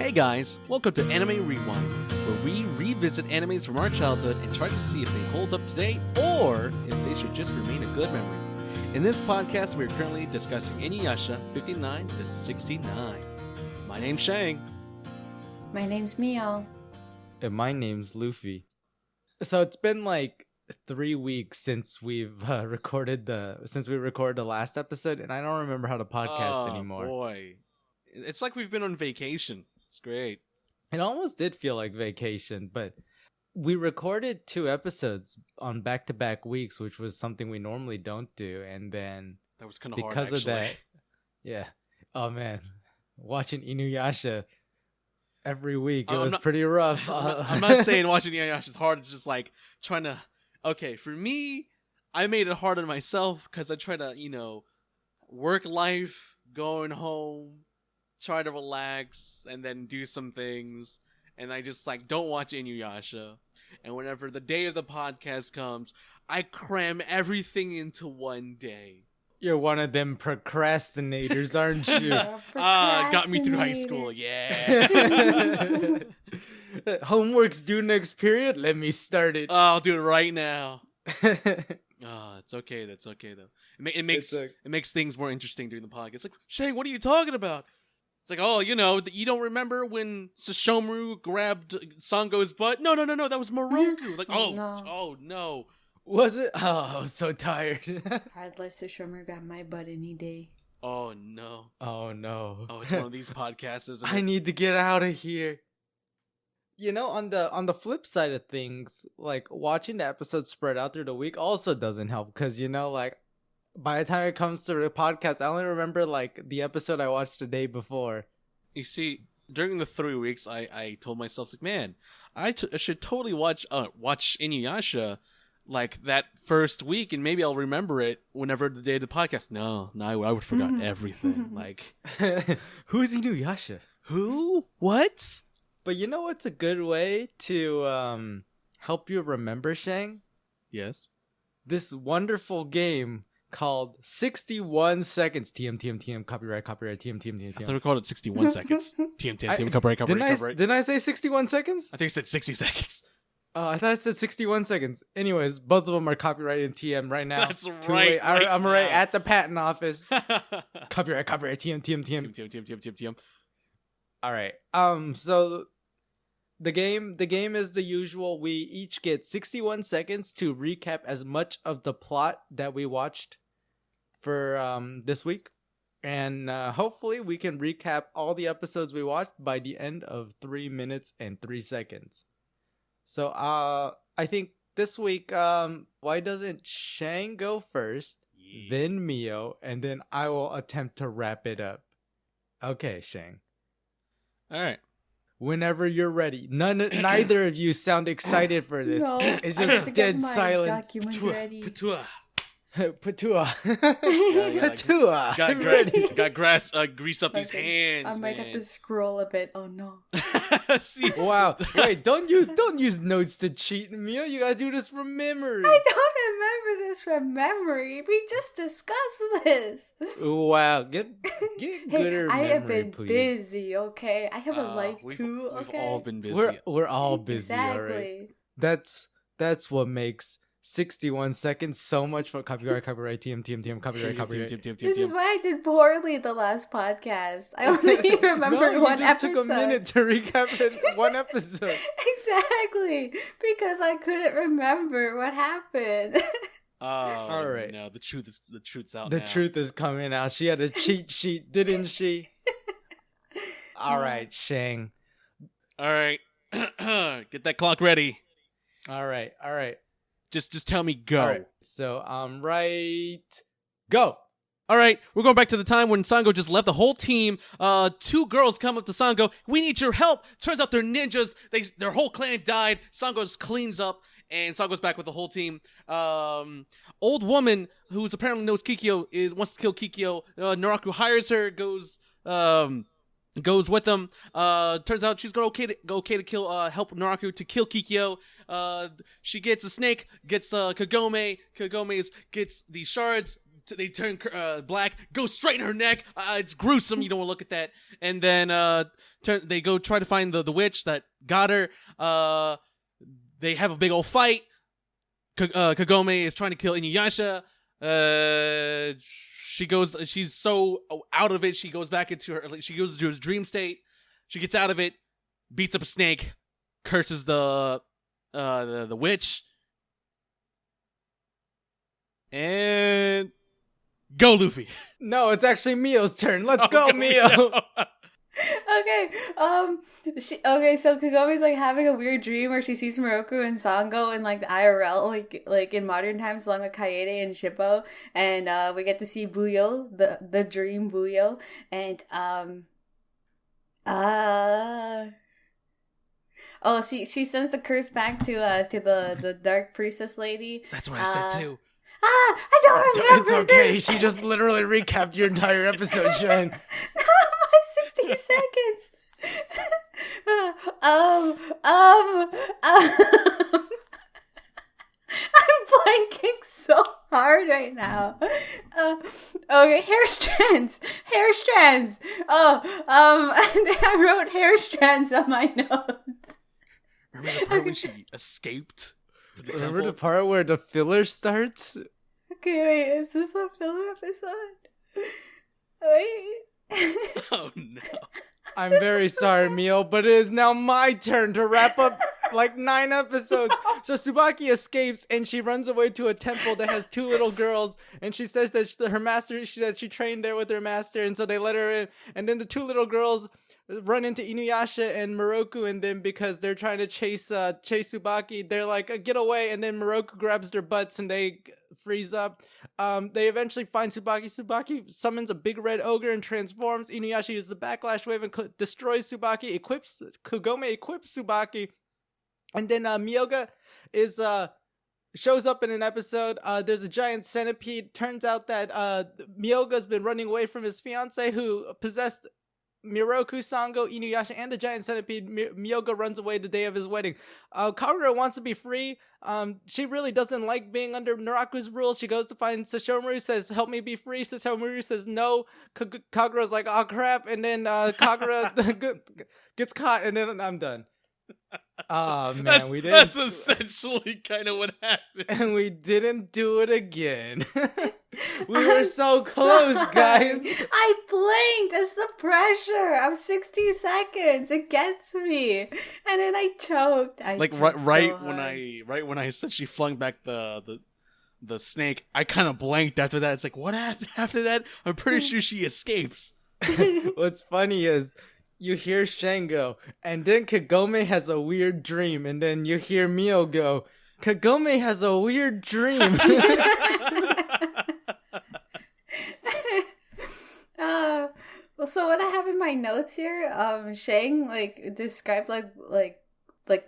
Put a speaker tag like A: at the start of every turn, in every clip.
A: Hey guys, welcome to Anime Rewind, where we revisit animes from our childhood and try to see if they hold up today or if they should just remain a good memory. In this podcast, we are currently discussing InuYasha 59 to 69. My name's Shang.
B: My name's Miyo.
C: And my name's Loofie. So it's been like 3 weeks since we've recorded the last episode, and I don't remember how to podcast anymore.
A: Oh boy, it's like we've been on vacation. It's great.
C: It almost did feel like vacation, but we recorded 2 episodes on back-to-back weeks, which was something we normally don't do, and then
A: That was kind of hard,
C: because of
A: actually.
C: that, yeah. Oh man, watching InuYasha every week, it was pretty rough.
A: I'm not saying watching InuYasha is hard. It's just like trying to. Okay, for me, I made it hard on myself because I try to, work life, going home, try to relax, and then do some things. And I just don't watch InuYasha. And whenever the day of the podcast comes, I cram everything into one day.
C: You're one of them procrastinators, aren't you?
A: Got me through high school, yeah.
C: Homework's due next period. Let me start it.
A: I'll do it right now. It's okay. That's okay though. It makes things more interesting during the podcast. It's like, Shang, what are you talking about? It's like, you don't remember when Sesshomaru grabbed Sango's butt? No, that was Moroku. Like, no.
C: Was it? Oh, I was so tired.
B: I'd let Sesshomaru grab my butt any day.
A: Oh no.
C: Oh no.
A: Oh, it's one of these podcasts, isn't it?
C: I need to get out of here. On the flip side of things, like watching the episodes spread out through the week also doesn't help because by the time it comes to the podcast, I only remember the episode I watched the day before.
A: You see, during the 3 weeks, I told myself, man, I should totally watch InuYasha that first week, and maybe I'll remember it whenever the day of the podcast. No, I would have forgotten everything.
C: Who's InuYasha?
A: Who? What?
C: But you know what's a good way to help you remember, Shang?
A: Yes.
C: This wonderful game called 61 Seconds. TM, copyright, TM.
A: I thought we called it 61 seconds. TM, copyright.
C: Didn't I say 61 seconds?
A: I think I said 60 seconds.
C: Oh, I thought I said 61 seconds. Anyways, both of them are copyrighted in TM right now.
A: That's right.
C: I'm right at the patent office. Copyright, TM. All right. So the game is the usual. We each get 61 seconds to recap as much of the plot that we watched for this week. And hopefully we can recap all the episodes we watched by the end of 3 minutes and 3 seconds. So I think this week, why doesn't Shang go first, then Miyo, and then I will attempt to wrap it up. Okay, Shang.
A: All right.
C: Whenever you're ready. Neither of you sound excited for this.
B: No,
C: it's just dead silence. Patua.
A: Grease up these hands.
B: I might have to scroll a bit. Oh no.
A: See?
C: Wow. Wait, don't use notes to cheat, Mia. You gotta do this from memory.
B: I don't remember this from memory. We just discussed this.
C: Wow. Get gooder
B: I
C: memory,
B: have been
C: please.
B: busy, okay? I have a life too,
A: We've
B: okay?
A: all been busy.
C: We're all busy,
B: Exactly.
C: alright? That's what makes 61 seconds so much fun. Copyright, TM, copyright.
B: This is why I did poorly the last podcast. I only remembered one
C: just
B: episode.
C: took a minute to recap it. One episode.
B: Exactly, because I couldn't remember what happened.
C: All right.
A: No, the truth's out.
C: The
A: now.
C: truth is coming out. She had a cheat sheet, didn't she? All right, Shang.
A: All right. Get that clock ready.
C: All right.
A: Just tell me go.
C: All right. So, go.
A: All right, we're going back to the time when Sango just left the whole team. 2 girls come up to Sango. We need your help. Turns out they're ninjas. Their whole clan died. Sango just cleans up, and Sango's back with the whole team. Old woman who's apparently knows Kikyo wants to kill Kikyo. Naraku hires her, goes with them. Turns out she's gonna okay to kill help Naraku to kill Kikyo. She gets a snake, gets Kagome. Kagome gets the shards, they turn black, go straight in her neck. It's gruesome. You don't want to look at that. And then they go try to find the witch that got her. They have a big old fight. Kagome is trying to kill InuYasha. She's so out of it. She goes back into her. She goes into her dream state. She gets out of it, beats up a snake, curses the witch, and go Loofie.
C: No, it's actually Mio's turn. Let's go, Mio.
B: Okay, so Kagome's like having a weird dream where she sees Moroku and Sango in like the IRL, like in modern times, along with Kaede and Shippo, and we get to see Buyo, the dream Buyo, and she sends the curse back to the dark priestess lady.
A: That's what I said too.
B: I don't remember.
C: It's okay.
B: This.
C: She just literally recapped your entire episode, Shang.
B: No, my 60 seconds. I'm blanking so hard right now. Okay, hair strands. I wrote hair strands on my notes.
A: Remember the part when she escaped?
C: Remember the part where the filler starts?
B: Okay, wait, is this a filler episode? Wait.
A: Oh no.
C: I'm very sorry, Mio, but it is now my turn to wrap up like 9 episodes. So Tsubaki escapes and she runs away to a temple that has 2 little girls, and she says that her master, that she trained there with her master, and so they let her in. And then the 2 little girls run into InuYasha and Moroku, and then because they're trying to chase Tsubaki, they're like, get away, and then Moroku grabs their butts and they freeze up. They eventually find Tsubaki. Tsubaki summons a big red ogre and transforms. InuYasha uses the backlash wave and destroys Tsubaki. Kagome equips Tsubaki, and then Miyoga shows up in an episode. There's a giant centipede. Turns out that Miyoga's been running away from his fiance who possessed Miroku, Sango, InuYasha, and the giant centipede. Miyoga runs away the day of his wedding. Kagura wants to be free. She really doesn't like being under Naraku's rule. She goes to find Sesshomaru, says, help me be free. Sesshomaru says no. Kagura's like, oh crap. And then Kagura gets caught, and then I'm done. Oh man, we didn't.
A: That's essentially kind of what happened.
C: And we didn't do it again. We were so close, guys.
B: I blinked. It's the pressure. I'm 60 seconds. It gets me, and then I choked.
A: Right when I said she flung back the snake, I kind of blanked after that. It's like, what happened after that? I'm pretty sure she escapes.
C: What's funny is you hear Shang go, and then Kagome has a weird dream, and then you hear Mio go, Kagome has a weird dream.
B: Well, so what I have in my notes here, Shang described like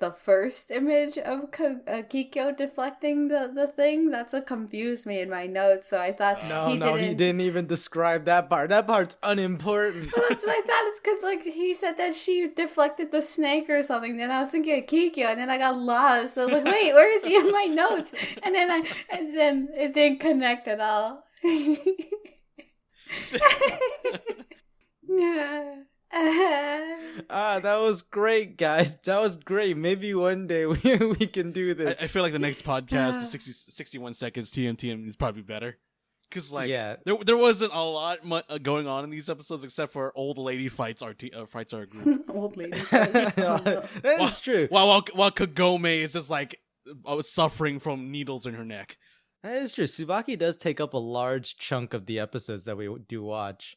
B: the first image of Kikyo deflecting the thing. That's what confused me in my notes. So I thought
C: he didn't even describe that part. That part's unimportant.
B: Well, that's what I thought. It's because he said that she deflected the snake or something. Then I was thinking of Kikyo, and then I got lost. I was like, wait, where is he in my notes? And then it didn't connect at all. Yeah.
C: That was great, guys. That was great. Maybe one day we can do this.
A: I feel like the next podcast, the 61 seconds TMTM, is probably better. Because there wasn't a lot going on in these episodes except for old lady fights. Fights our group.
B: Old lady fights.
C: That's true.
A: While Kagome is just like suffering from needles in her neck.
C: That is true. Tsubaki does take up a large chunk of the episodes that we do watch.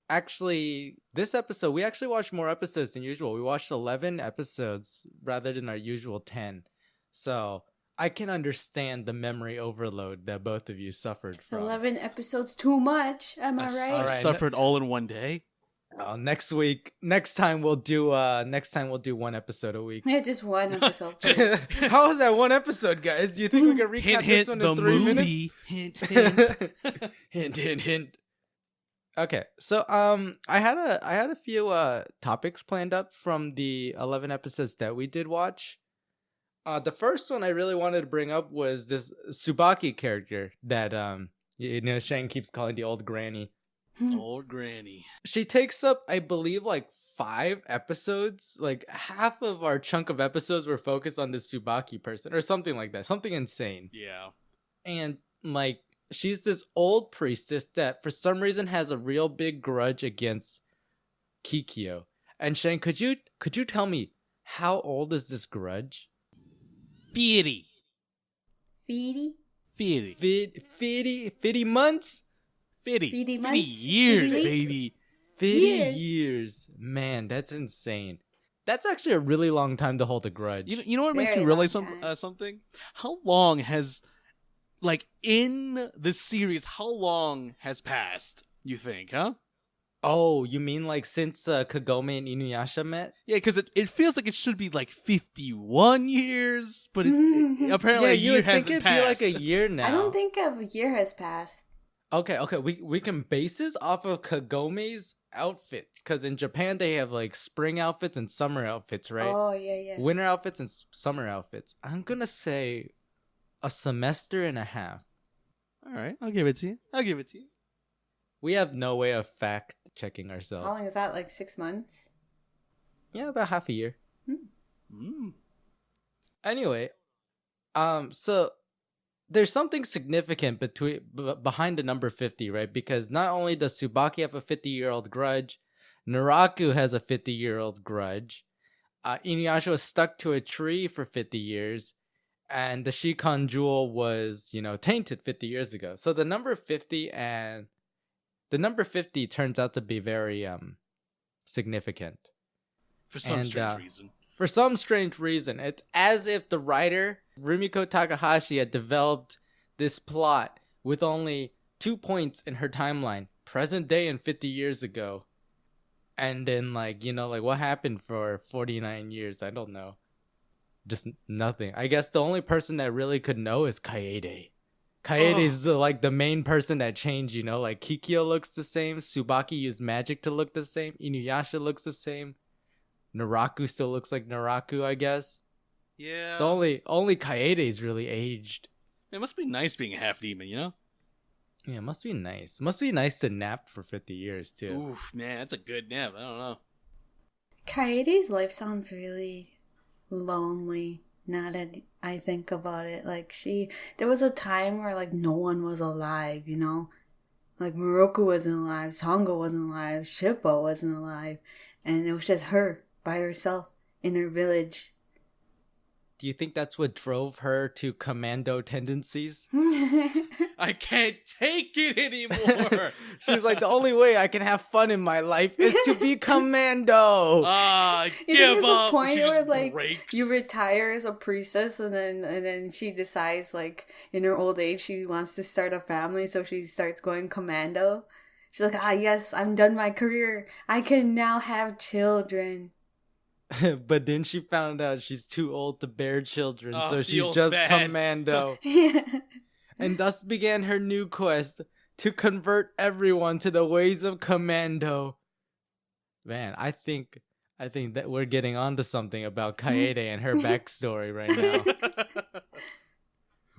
C: Actually, this episode, we actually watched more episodes than usual. We watched 11 episodes rather than our usual 10. So I can understand the memory overload that both of you suffered from.
B: 11 episodes too much. Am I right?
A: I suffered all in one day.
C: Next time we'll do 1 episode a week.
B: Yeah, just 1 episode.
C: How was that 1 episode, guys? Do you think we can recap this one in 3 minutes? Hint. Okay, so I had a few topics planned up from the 11 episodes that we did watch. The first one I really wanted to bring up was this Tsubaki character that You know, Shang keeps calling the old granny.
A: Old granny.
C: She takes up, I believe, like 5 episodes. Like half of our chunk of episodes were focused on this Tsubaki person or something like that. Something insane.
A: Yeah.
C: And like she's this old priestess that for some reason has a real big grudge against Kikyo. And Shang, could you tell me how old is this grudge?
A: 50.
B: Feedy?
A: 50.
C: 50 months?
A: 50.
B: 50
A: 50
B: months?
A: years,
B: 50
A: baby.
C: 50
B: Years.
C: years. Man, that's insane. That's actually a really long time to hold a grudge.
A: You know what makes me
B: Very
A: realize
B: long time.
A: something? How long has, like, in the series, how long has passed, you think, huh?
C: Oh, you mean like since Kagome and Inuyasha met?
A: Yeah, because it feels like it should be like 51 years, but it apparently
C: Yeah,
A: a
C: you
A: year
C: would think
A: hasn't
C: it'd
A: passed.
C: be like a year now.
B: I don't think a year has passed.
C: Okay, we can base this off of Kagome's outfits, because in Japan they have like spring outfits and summer outfits, right?
B: Oh, yeah.
C: Winter outfits and summer outfits. I'm gonna say a semester and a half.
A: All right, I'll give it to you.
C: We have no way of fact checking ourselves.
B: How long is that? Like 6 months?
C: Yeah, about half a year.
A: Mm.
C: Anyway, so there's something significant behind the number 50, right? Because not only does Tsubaki have a 50-year-old grudge, Naraku has a 50-year-old grudge. Inuyasha was stuck to a tree for 50 years, and the Shikon jewel was, tainted 50 years ago. So the number 50 turns out to be very significant.
A: For some
C: And,
A: strange reason.
C: For some strange reason, it's as if the writer, Rumiko Takahashi, had developed this plot with only 2 points in her timeline, present day and 50 years ago. And then, what happened for 49 years? I don't know. Just nothing. I guess the only person that really could know is Kaede. Kaede is the main person that changed, like Kikyo looks the same, Tsubaki used magic to look the same, Inuyasha looks the same. Naraku still looks like Naraku, I guess.
A: Yeah.
C: So only Kaede's really aged.
A: It must be nice being a half demon, you know?
C: Yeah, it must be nice. Must be nice to nap for 50 years, too.
A: Oof, man, that's a good nap. I don't know.
B: Kaede's life sounds really lonely now that I think about it. Like, there was a time where, like, no one was alive, you know? Like, Moroku wasn't alive, Sango wasn't alive, Shippo wasn't alive, and it was just her by herself in her village.
C: Do you think that's what drove her to commando tendencies?
A: I can't take it anymore.
C: She's like, the only way I can have fun in my life is to be commando.
A: Give up.
B: A point
A: She
B: where
A: just
B: like
A: breaks.
B: you retire as a priestess, and then she decides, like, in her old age she wants to start a family, so she starts going commando. She's like, yes, I'm done my career. I can now have children.
C: But then she found out she's too old to bear children, so she's
A: feels
C: just
A: bad.
C: commando. And thus began her new quest to convert everyone to the ways of commando. Man, I think that we're getting onto something about Kaede and her backstory right now.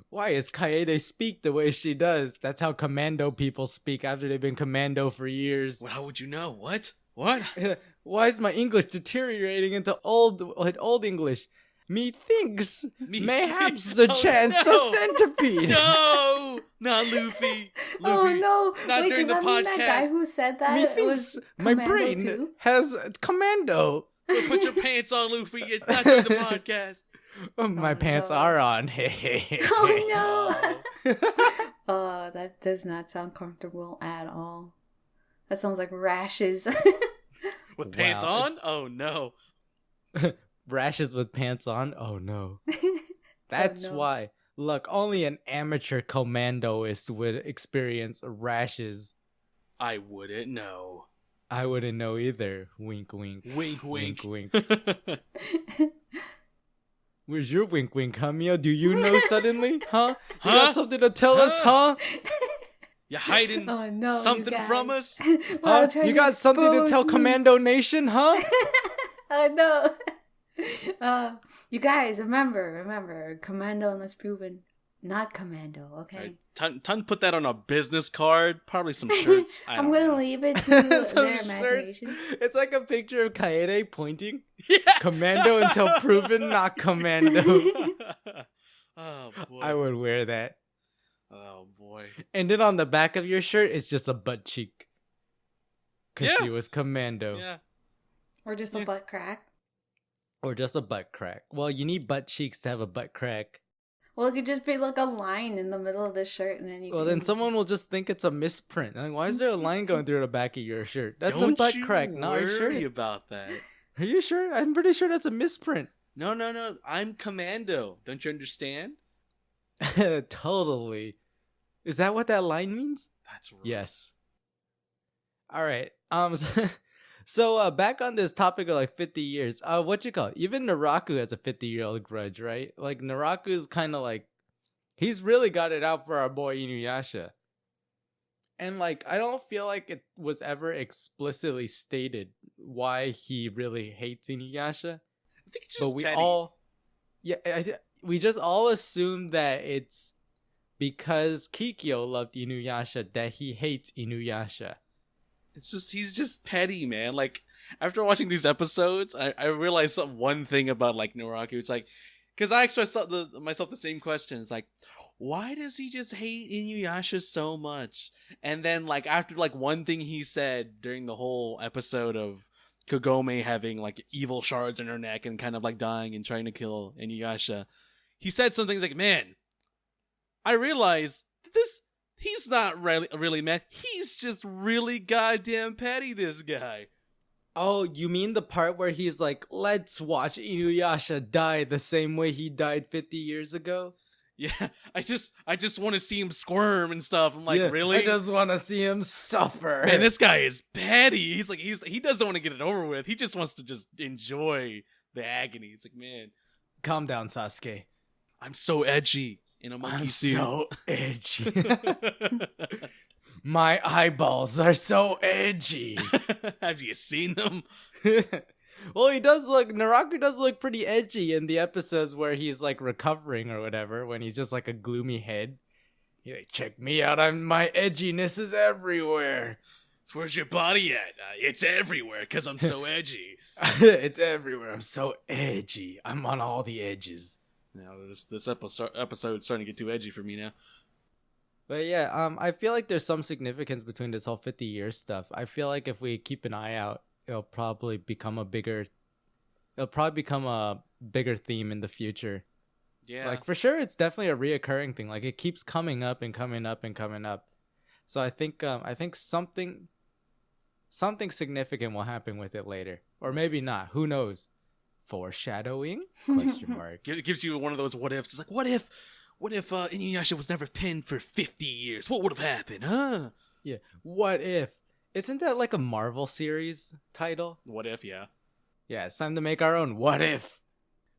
C: Why is Kaede speak the way she does? That's how commando people speak after they've been commando for years.
A: Well, how would you know? What?
C: Why is my English deteriorating into old English? Methinks mayhaps the chance a centipede.
A: No, not Luffy.
B: Oh no!
A: Not
B: Wait,
A: during
B: does
A: the
B: that mean
A: podcast.
B: that guy who said that
C: Methinks
B: was
C: my
B: commando
C: brain
B: too?
C: has commando.
A: Well, put your pants on, Luffy. It's not during the podcast.
C: My pants
B: no.
C: are on.
B: Oh no! Oh, that does not sound comfortable at all. That sounds like rashes.
A: With pants
C: Wow.
A: on? Oh no.
C: Rashes with pants on? Oh no. That's
B: no.
C: why. Look, only an amateur commandoist would experience rashes.
A: I wouldn't know.
C: I wouldn't know either. Wink, wink.
A: Wink, wink.
C: Wink, wink. Where's your wink, wink, huh, Mio? Do you know suddenly? Huh? You
A: Huh?
C: got something to tell us, huh?
A: You hiding
B: Oh no! you
A: something
B: guys.
A: from us?
B: Well,
C: Huh?
B: trying
C: You got something to
B: expose
C: tell
B: me.
C: Commando Nation, huh?
B: Oh no! You guys, remember, Commando unless proven not commando. Okay.
A: Right. Ton put that on a business card, probably some shirts.
B: I'm gonna leave it to their
C: Some
B: imagination.
C: It's like a picture of Kaede pointing.
A: Yeah.
C: Commando until proven not commando.
A: Oh boy.
C: I would wear that.
A: Oh boy.
C: And then on the back of your shirt, it's just a butt cheek. Because
A: Yeah.
C: she was commando.
A: Yeah.
B: Or just a butt crack.
C: Or just a butt crack. Well, you need butt cheeks to have a butt crack.
B: Well, it could just be like a line in the middle of the shirt, and then you.
C: Well,
B: can...
C: then someone will just think it's a misprint. Like, why is there a line going through the back of your shirt? That's
A: Don't
C: a butt
A: you
C: crack, not a
A: worry
C: shirt.
A: about that.
C: Are you sure? I'm pretty sure that's a misprint.
A: No. I'm commando. Don't you understand?
C: Totally. Is that what that line means?
A: That's right.
C: Yes. All right. So back on this topic of like 50 years. What you call it? Even Naraku has a 50-year-old grudge, right? Like Naraku's kind of like he's really got it out for our boy InuYasha. And like I don't feel like it was ever explicitly stated why he really hates InuYasha.
A: I think it's just
C: But we
A: petty.
C: all we just all assume that it's because Kikyo loved InuYasha that he hates InuYasha.
A: He's just petty, man. Like, after watching these episodes, I realized one thing about, like, Naraku. It's like, because I asked myself the same question. It's like, why does he just hate InuYasha so much? And then, like, after, like, one thing he said during the whole episode of Kagome having, like, evil shards in her neck and kind of, like, dying and trying to kill InuYasha, he said something like, man, I realized he's not really mad. He's just really goddamn petty, this guy.
C: Oh, you mean the part where he's like, let's watch InuYasha die the same way he died 50 years ago?
A: Yeah, I just want to see him squirm and stuff. I'm like,
C: Yeah,
A: really?
C: I just want to see him suffer.
A: Man, this guy is petty. He doesn't want to get it over with. He just wants to just enjoy the agony. It's like, man,
C: calm down, Sasuke.
A: I'm so edgy in a monkey suit.
C: So edgy. My eyeballs are so edgy.
A: Have you seen them?
C: Well, Naraku does look pretty edgy in the episodes where he's like recovering or whatever, when he's just like a gloomy head. He's like, check me out, my edginess is everywhere.
A: So where's your body at? It's everywhere because I'm so edgy.
C: It's everywhere, I'm so edgy. I'm on all the edges.
A: Now this episode's starting to get too edgy for me now.
C: But yeah, I feel like there's some significance between this whole 50 years stuff. I feel like if we keep an eye out, it'll probably become a bigger theme in the future.
A: Yeah.
C: Like for sure, it's definitely a reoccurring thing. Like it keeps coming up and coming up and coming up. So I think something significant will happen with it later, or maybe not. Who knows? Foreshadowing? Question mark.
A: It gives you one of those what ifs. It's like, what if InuYasha was never pinned for 50 years? What would have happened, huh?
C: Yeah. What if? Isn't that like a Marvel series title?
A: What if, yeah.
C: Yeah, it's time to make our own. What if?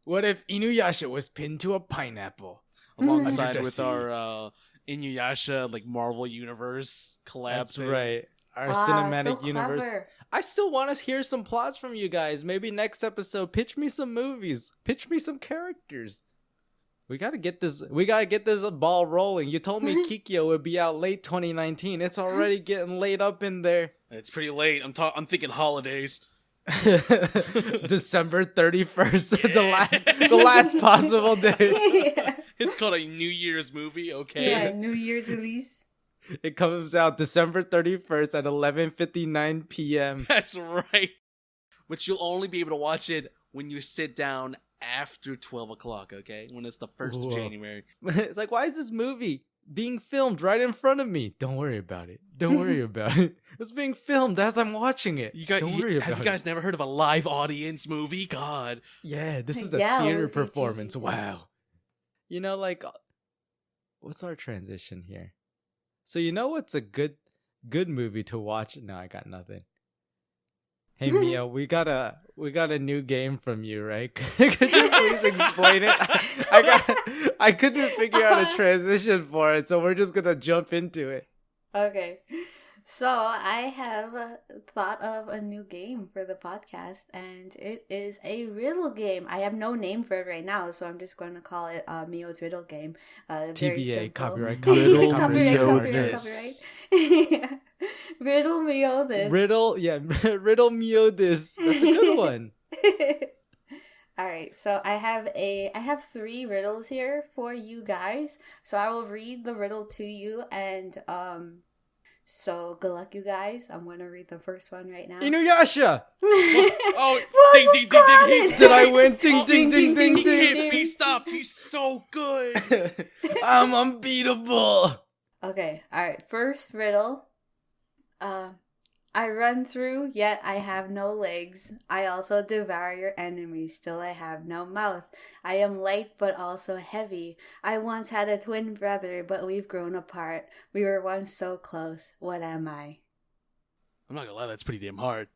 C: What if InuYasha was pinned to a pineapple?
A: Alongside
C: Under the
A: with
C: sea.
A: our InuYasha, like, Marvel Universe collab
C: That's
A: thing.
C: right. Our
B: so
C: cinematic universe.
B: clever.
C: I still want to hear some plots from you guys. Maybe next episode, pitch me some movies. Pitch me some characters. We gotta get this ball rolling. You told me Kikyo would be out late 2019. It's already getting late up in there.
A: It's pretty late. I'm thinking holidays.
C: December 31st,
A: Yeah.
C: the last possible day.
B: Yeah.
A: It's called a New Year's movie, okay?
B: Yeah, New Year's release.
C: It comes out December 31st at 11:59 p.m.
A: That's right. But you'll only be able to watch it when you sit down after 12 o'clock, okay? When it's the 1st of
C: Whoa.
A: January.
C: It's like, why is this movie being filmed right in front of me? Don't worry about it. Don't worry about it. It's being filmed as I'm watching it. Don't worry about
A: Have you
C: it.
A: guys never heard of a live audience movie? God.
C: Yeah, this is a
B: Yeah,
C: theater
B: look at you.
C: performance. Wow. You know, like, what's our transition here? So you know what's a good movie to watch? No, I got nothing. Hey Mia, we got a new game from you, right? Could you please explain it? I couldn't figure out a transition for it, so we're just gonna jump into it.
B: Okay. So I have thought of a new game for the podcast, and it is a riddle game. I have no name for it right now, so I'm just going to call it Mio's riddle game. Very
C: TBA,
B: simple.
C: copyright,
A: Riddle
C: copyright,
A: Mio
C: copyright.
A: this.
B: Yeah. Riddle Mio this.
C: Riddle, yeah, riddle Mio this. That's a good one.
B: All right, so I have 3 riddles here for you guys. So I will read the riddle to you, and so good luck, you guys. I'm gonna read the first one right now.
C: InuYasha!
A: Oh,
B: Well,
A: ding,
B: you
A: ding, ding,
B: got
A: ding. He's
B: it.
C: Did I win? Ding,
A: Oh,
C: ding, ding, ding,
A: He
C: ding.
A: can't be stopped. He's so good.
C: I'm unbeatable.
B: Okay, all right. First riddle. I run through, yet I have no legs. I also devour your enemies, still I have no mouth. I am light but also heavy. I once had a twin brother, but we've grown apart. We were once so close. What am I?
A: I'm not gonna lie, that's pretty damn hard.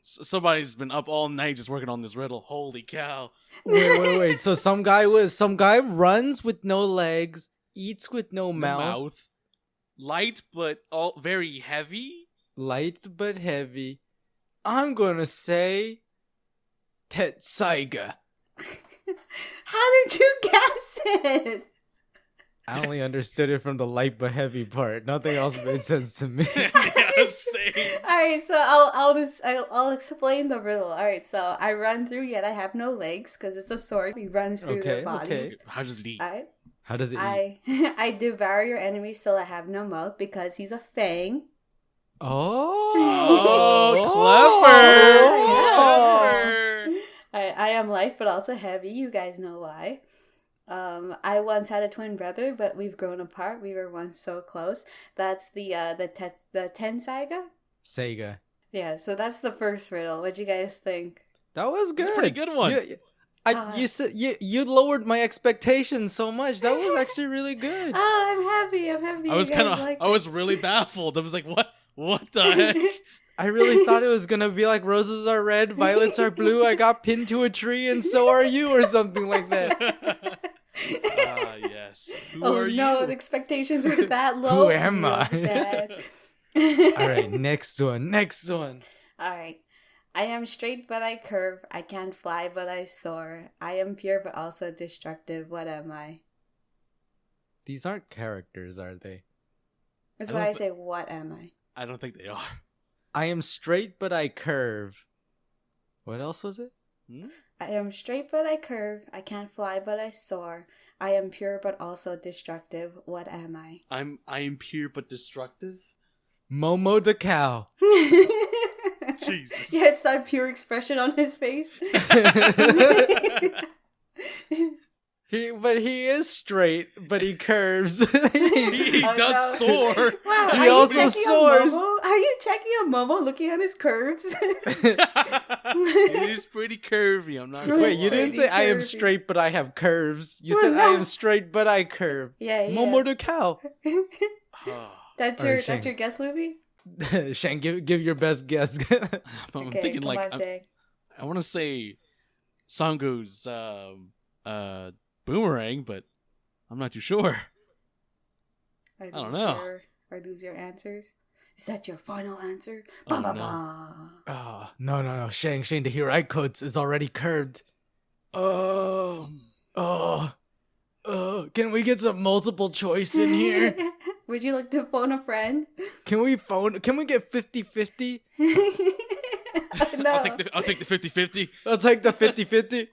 A: Somebody's been up all night just working on this riddle. Holy cow!
C: Wait. So some guy runs with no legs, eats with no
A: The
C: mouth,
A: light but all very heavy.
C: light but heavy. I'm gonna say Tetsaiga.
B: How did you guess it?
C: I only understood it from the light but heavy part. Nothing else made sense to me.
A: Yeah, same.
B: All right, so I'll explain the riddle. All right, so I run through, yet I have no legs because it's a sword. He runs through their bodies.
A: How does it eat?
B: All right.
C: How does it eat?
B: I devour your enemies till I have no mouth because he's a fang.
A: Oh, clever!
B: I am light but also heavy. You guys know why. I once had a twin brother, but we've grown apart. We were once so close. That's the Tensaiga.
C: Sega.
B: Yeah, so that's the first riddle. What'd you guys think?
C: That was good.
A: That's a pretty good one.
C: You said you lowered my expectations so much. That was actually really good.
B: Oh, I'm happy.
A: I was I was really baffled. I was like, what the heck?
C: I really thought it was gonna be like roses are red, violets are blue. I got pinned to a tree, and so are you, or something like that.
A: Yes. Who
B: Oh
A: are
B: no,
A: you?
B: the expectations were that low.
C: Who am I?
B: Bad.
C: All right, next one.
B: All right. I am straight, but I curve. I can't fly, but I soar. I am pure, but also destructive. What am I?
C: These aren't characters, are they?
B: That's
A: I
B: why
A: don't
B: I say, what am I?
A: I don't think they are.
C: I am straight, but I curve. What else was it?
B: I am straight, but I curve. I can't fly, but I soar. I am pure, but also destructive. What am I?
A: I am pure but destructive.
C: Momo the cow.
A: Jesus.
B: Yeah, it's that pure expression on his face.
C: He is straight, but he curves.
A: He
B: Oh,
A: does
B: no.
A: soar.
B: Wow,
C: He
B: are you
C: also
B: checking
C: soars.
B: on Momo? Are you checking on Momo looking at his curves?
A: It is pretty curvy. I'm not. gonna
C: Wait, you
A: lie.
C: didn't say I am
B: Curvy.
C: straight, but I have curves. You
B: Well,
C: said I
B: no.
C: am straight, but I curve.
B: Yeah.
C: Momo the cow.
B: That's
C: Alright,
B: your guess, Loofie?
C: Shang, give your best guess.
A: I'm
B: Okay,
A: thinking
B: come
A: like
B: on, Jay.
A: I want to say Sango's boomerang, but I'm not too sure.
B: I
A: don't know.
B: Sure? Are those your answers? Is that your final answer?
A: Oh,
B: Ba, ba,
A: no.
B: ba.
C: Oh, no. Shang, the Hirai codes is already curved. Oh, can we get some multiple choice in here?
B: Would you like to phone a friend?
C: Can we get 50-50?
B: No.
A: I'll take the 50-50.
C: I'll take the 50-50.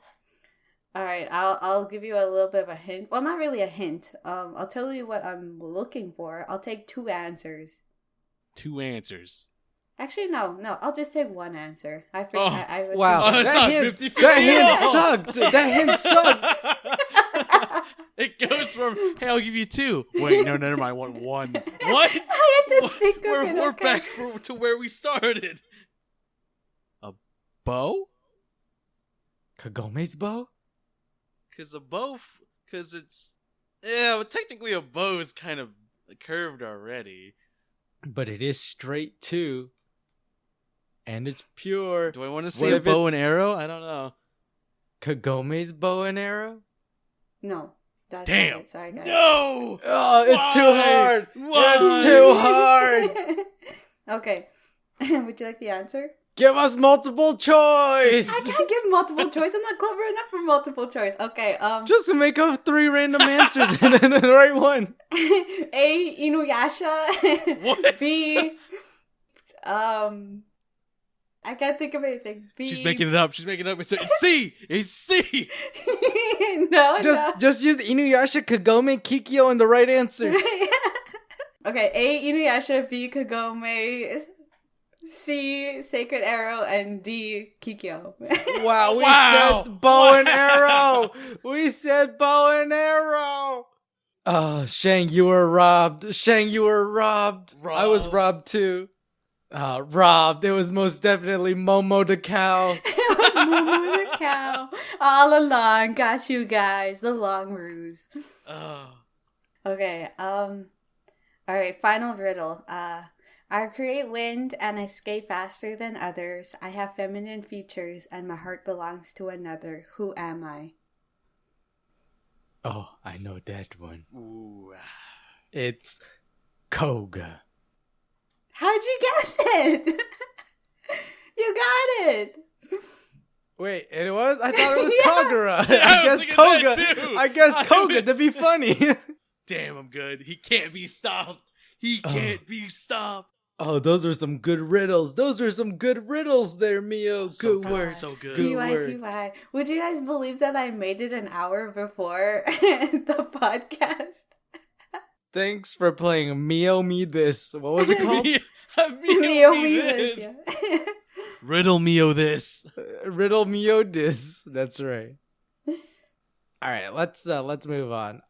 B: All right, I'll give you a little bit of a hint. Well, not really a hint. I'll tell you what I'm looking for. I'll take 2 answers.
A: 2 answers.
B: Actually, no. I'll just take 1 answer. I forget.
A: Oh,
B: I was
C: Wow,
A: Oh,
B: thinking-
A: it's
C: that
A: not 50-50
C: hint
A: at all.
C: sucked. That hint sucked.
A: It goes from, hey, I'll give you 2. Wait, no, never mind. I want 1. What?
B: I had to think of it.
A: We're
B: Okay.
A: back to where we started. A bow?
C: Kagome's bow?
A: Because it's... Yeah, but technically a bow is kind of curved already.
C: But it is straight too. And it's pure.
A: Do I want to
C: What
A: say a
C: if
A: bow
C: it's-
A: and arrow? I don't know.
C: Kagome's bow and arrow?
B: No. That's
A: Damn.
B: right. Sorry, guys.
A: No.
C: Oh, it's too
A: Why?
C: hard.
A: Why?
C: It's too hard.
B: Okay. Would you like the answer?
C: Give us multiple choice.
B: I can't give multiple choice. I'm not clever enough for multiple choice. Okay.
C: Just make up 3 random answers and then the right one.
B: A. InuYasha.
A: What?
B: B. I can't think of anything. B.
A: She's making it up. It's C. It's C.
B: No.
C: Just use InuYasha, Kagome, Kikyo, and the right answer.
B: Okay. A. InuYasha. B. Kagome. C. Sacred Arrow. And D. Kikyo.
C: Wow, we
A: Wow.
C: said bow and arrow. We said bow and arrow. Oh, Shang, you were robbed. Shang, you were robbed. I was robbed too. Robbed. It was most definitely Momo the cow.
B: It was Momo the cow. All along. Got you guys. The long ruse.
A: Oh.
B: Okay, alright, final riddle. I create wind and I skate faster than others. I have feminine features and my heart belongs to another. Who am I?
C: Oh, I know that one.
A: Ooh.
C: It's Koga.
B: How'd you guess it? You got it!
C: Wait, it was? I thought it was
B: Yeah.
C: Kagura.
A: Yeah, I
C: I
A: was
C: guess
A: thinking that
C: Koga.
A: too.
C: I guess Koga to be funny.
A: Damn, I'm good. He can't be stopped. He can't be stopped.
C: Oh, those are some good riddles. Those are some good riddles there, Mio.
A: So
C: Good work.
A: So good.
C: Good
B: TY,
C: work.
B: TY. Would you guys believe that I made it an hour before the podcast?
C: Thanks for playing Mio Me This. What was it called?
B: Mio me this, yeah.
A: Riddle Mio this.
C: Riddle Mio This. That's right. All right, let's move on.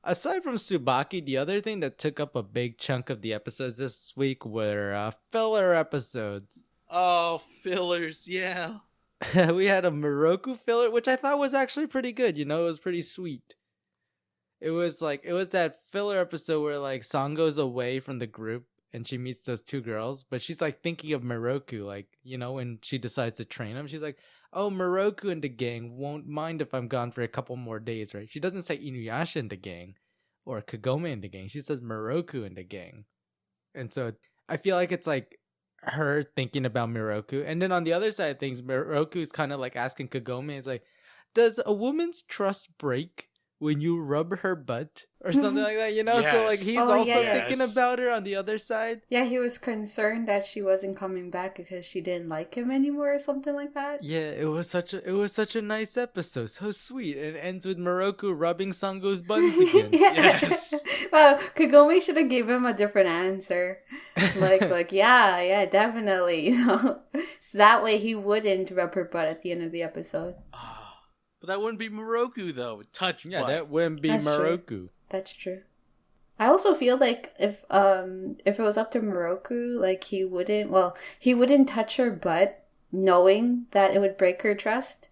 C: Aside from Tsubaki, the other thing that took up a big chunk of the episodes this week were filler episodes.
A: Oh, fillers, yeah.
C: We had a Moroku filler, which I thought was actually pretty good. You know, it was pretty sweet. It was that filler episode where like Sango's away from the group and she meets those 2 girls, but she's like thinking of Moroku, like, you know, when she decides to train him, she's like, oh, Moroku and the gang won't mind if I'm gone for a couple more days, right? She doesn't say InuYasha and the gang or Kagome and the gang. She says Moroku and the gang. And so I feel like it's like her thinking about Moroku. And then on the other side of things, Moroku's kind of like asking Kagome, it's like, does a woman's trust break when you rub her butt or something like that, you know?
A: Yes.
C: So like he's
B: Oh,
C: also
B: yeah.
C: thinking about her on the other side.
B: Yeah, he was concerned that she wasn't coming back because she didn't like him anymore or something like that.
C: Yeah, it was such a nice episode, so sweet. And it ends with Moroku rubbing Sango's buns again.
A: Yes.
B: Well, Kagome should have gave him a different answer. Like yeah, definitely, you know. So that way he wouldn't rub her butt at the end of the episode.
A: Oh, but that wouldn't be Moroku though. Touch
C: Yeah,
A: butt.
C: that wouldn't be
B: That's true.
C: Moroku.
B: That's true. I also feel like if it was up to Moroku, like he wouldn't touch her butt knowing that it would break her trust.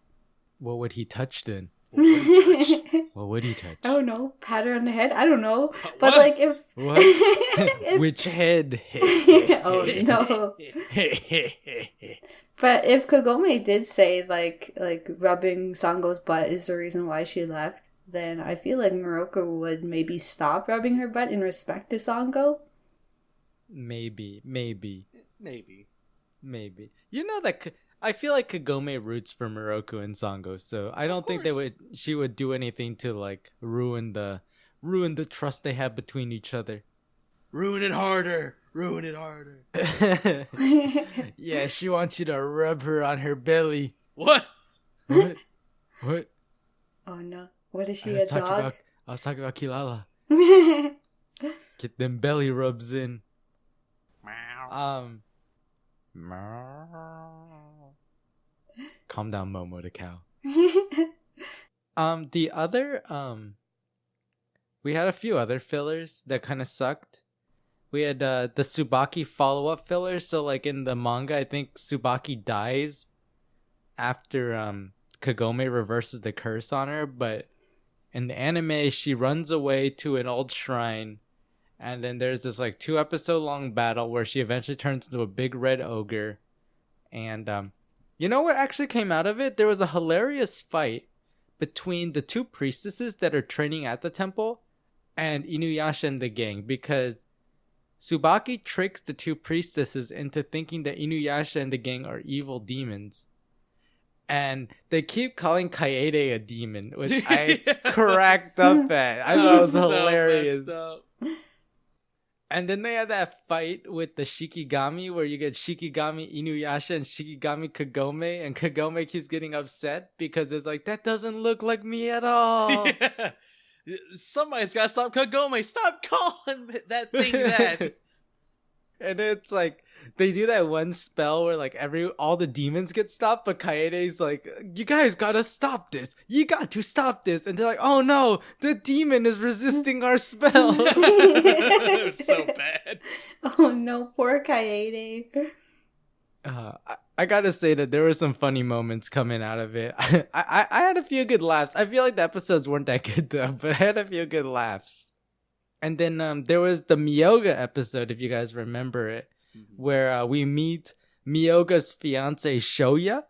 C: What would he touch then?
B: I
C: What would he touch?
B: don't know, pat her on the head. I don't know, but
A: What?
B: like if
C: What?
B: if-
C: Which head?
B: oh no. But if Kagome did say like rubbing Sango's butt is the reason why she left, then I feel like Moroku would maybe stop rubbing her butt in respect to Sango.
C: Maybe.
A: Maybe.
C: You know that I feel like Kagome roots for Moroku and Sango, so I don't think she would do anything to like ruin the trust they have between each other.
A: Ruin it harder.
C: Yeah, she wants you to rub her on her belly.
A: What?
C: What? What?
B: Oh no. What is
C: I
B: she,
C: was
B: a
C: talking
B: dog?
C: about Kilala. Get them belly rubs in. Calm down, Momo the cow. The other we had a few other fillers that kind of sucked. We had the Tsubaki follow-up filler. So like in the manga, I think Tsubaki dies after Kagome reverses the curse on her, but in the anime she runs away to an old shrine, and then there's this like 2-episode long battle where she eventually turns into a big red ogre. And you know what actually came out of it? There was a hilarious fight between the two priestesses that are training at the temple and InuYasha and the gang, because Tsubaki tricks the two priestesses into thinking that InuYasha and the gang are evil demons. And they keep calling Kaede a demon, which I cracked up at. I thought it was hilarious. And then they had that fight with the Shikigami where you get Shikigami InuYasha and Shikigami Kagome, and Kagome keeps getting upset because it's like, that doesn't look like me at all.
A: Yeah. Somebody's got to stop Kagome. Stop calling that thing that.
C: And it's like, they do that one spell where like all the demons get stopped, but Kaede's like, you guys gotta stop this. You got to stop this. And they're like, oh no, the demon is resisting our spell.
A: It was so bad.
B: Oh no, poor Kaede.
C: I gotta say that there were some funny moments coming out of it. I had a few good laughs. I feel like the episodes weren't that good though, but I had a few good laughs. And then there was the Miyoga episode, if you guys remember it, where we meet Miyoga's fiance Shoya,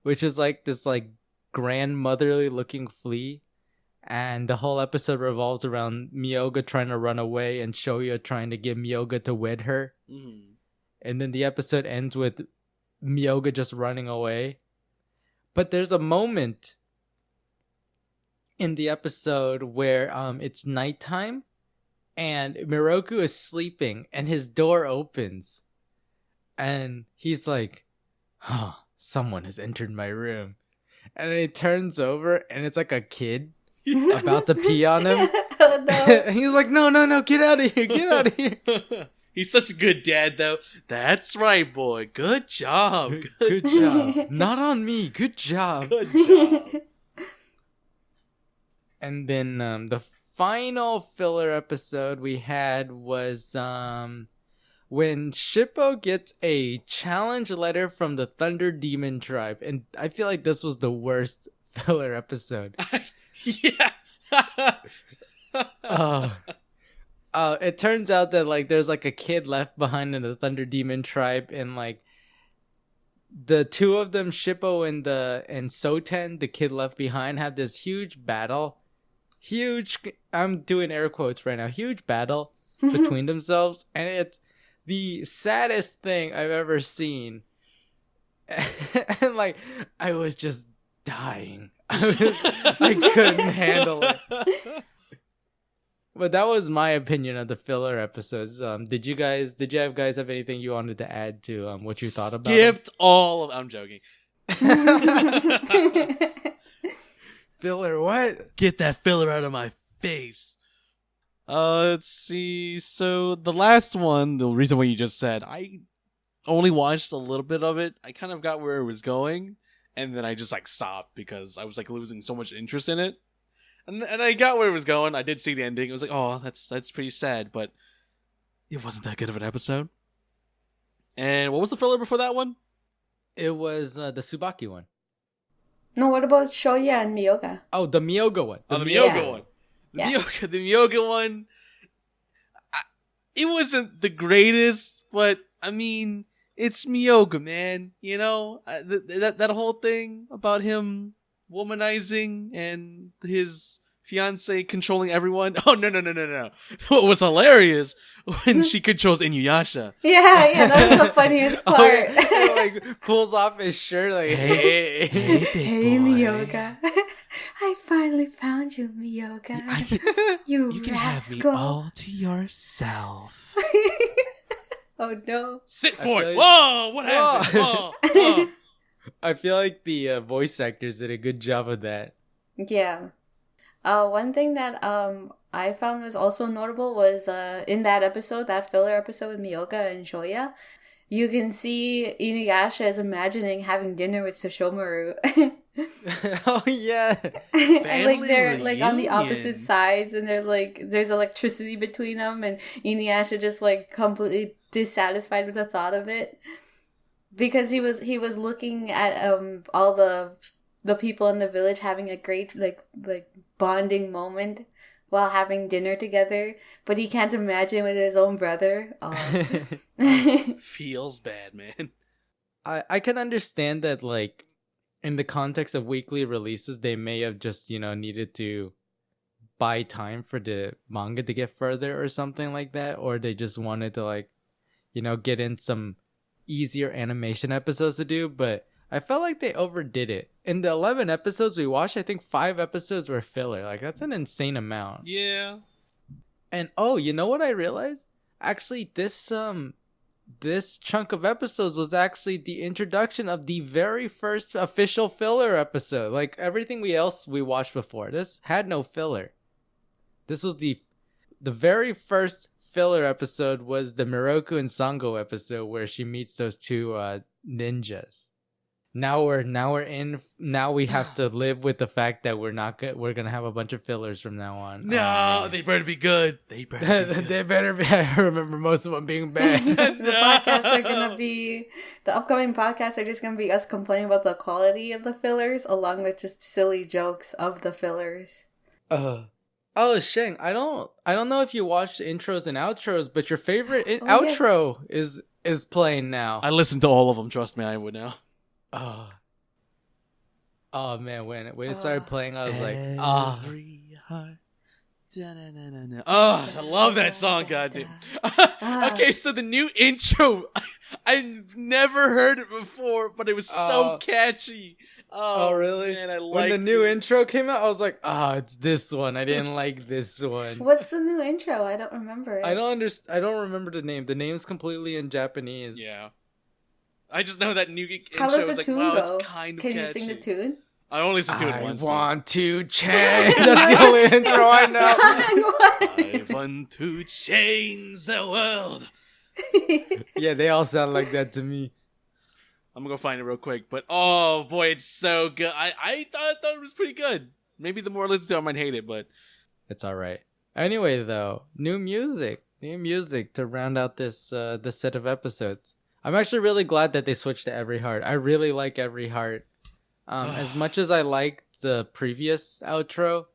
C: which is like this like grandmotherly looking flea, and the whole episode revolves around Miyoga trying to run away and Shoya trying to get Miyoga to wed her. And then the episode ends with Miyoga just running away. But there's a moment in the episode where it's nighttime and Miroku is sleeping and his door opens and he's like, someone has entered my room. And then he turns over and it's like a kid about to pee on him.
B: Oh no.
C: He's like, no, get out of here, get out of here.
A: He's such a good dad, though. That's right, boy. Good job.
C: Good job. Not on me. Good job.
A: Good job.
C: And then the final filler episode we had was when Shippo gets a challenge letter from the Thunder Demon tribe. And I feel like this was the worst filler episode.
A: Yeah.
C: It turns out that like there's like a kid left behind in the Thunder Demon tribe, and like the two of them, Shippo and Soten, the kid left behind, have this huge battle. I'm doing air quotes right now. Huge battle between themselves, and it's the saddest thing I've ever seen. And like I was just dying. I couldn't handle it. But that was my opinion of the filler episodes. Did you guys have anything you wanted to add to what you thought about?
A: Skipped all of. I'm joking.
C: Filler what?
A: Get that filler out of my face. Let's see. So the last one, the reason why you just said, I only watched a little bit of it. I kind of got where it was going, and then I just like stopped because I was like losing so much interest in it. And I got where it was going. I did see the ending. It was like, oh, that's pretty sad, but it wasn't that good of an episode. And what was the filler before that one?
C: It was the Tsubaki one.
B: No, what about Shoya and Miyoga?
C: Oh, the Miyoga one.
A: The Miyoga
B: Yeah.
A: one.
B: Yeah.
A: The Miyoga one. It wasn't the greatest, but I mean, it's Miyoga, man. You know, that whole thing about him womanizing and his fiance controlling everyone. Oh no. What was hilarious when she controls InuYasha.
B: Yeah, that was the funniest part.
C: Oh, yeah. He, like pulls off his shirt like, hey big
B: Hey,
C: boy.
B: Miyoga. I finally found you, Miyoga. You
A: can have me
B: rascal.
A: all to yourself.
B: Oh no.
A: Sit
C: I
A: boy.
C: feel like-
A: Whoa, what happened? Whoa.
C: I feel like the voice actors did a good job of that.
B: Yeah. One thing that I found was also notable was in that episode, that filler episode with Miyoga and Shoya, you can see InuYasha is imagining having dinner with Sesshomaru.
C: Oh yeah.
B: And like they're like on the
A: reunion.
B: opposite sides, and they're like there's electricity between them, and InuYasha just like completely dissatisfied with the thought of it. Because he was looking at all the people in the village having a great like bonding moment while having dinner together, but he can't imagine with his own brother.
A: Feels bad, man.
C: I can understand that, like, in the context of weekly releases, they may have just, needed to buy time for the manga to get further or something like that, or they just wanted to like, get in some easier animation episodes to do. But I felt like they overdid it. In the 11 episodes we watched, I think 5 episodes were filler. Like, that's an insane amount.
A: Yeah.
C: And you know what I realized? Actually, this chunk of episodes was actually the introduction of the very first official filler episode. Like, everything else we watched before, this had no filler. This was the very first filler episode, was the Miroku and Sango episode where she meets those two ninjas. Now we have to live with the fact that we're gonna have a bunch of fillers from now on.
A: No, they better be good.
C: They better be. I remember most of them being bad.
B: The upcoming podcasts are just gonna be us complaining about the quality of the fillers, along with just silly jokes of the fillers.
C: Oh, Shang, I don't know if you watched intros and outros, but your favorite outro is playing now.
A: I listened to all of them. Trust me, I would now.
C: Oh man, when it started playing, I was like,
A: Every heart. Oh, I love that song, goddamn. Okay, so the new intro, I've never heard it before, but it was so catchy.
C: Oh, really?
A: Man,
C: when the new intro came out, I was like, it's this one. I didn't like this one.
B: What's the new intro? I don't remember it.
C: I don't remember the name. The name's completely in Japanese.
A: Yeah. I just know that new intro.
B: How does the
A: was
B: tune
A: like, wow,
B: go?
A: it's kind of
B: Can
A: catchy.
B: you sing the tune?
A: I only listened to it once.
C: I want to change. That's the only intro I know.
A: I want to change the world.
C: Yeah, they all sound like that to me.
A: I'm gonna go find it real quick, but oh boy, it's so good. I thought it was pretty good. Maybe the more I listen to it, I might hate it, but
C: it's all right. Anyway, though, new music to round out this set of episodes. I'm actually really glad that they switched to Every Heart. I really like Every Heart. As much as I liked the previous outro,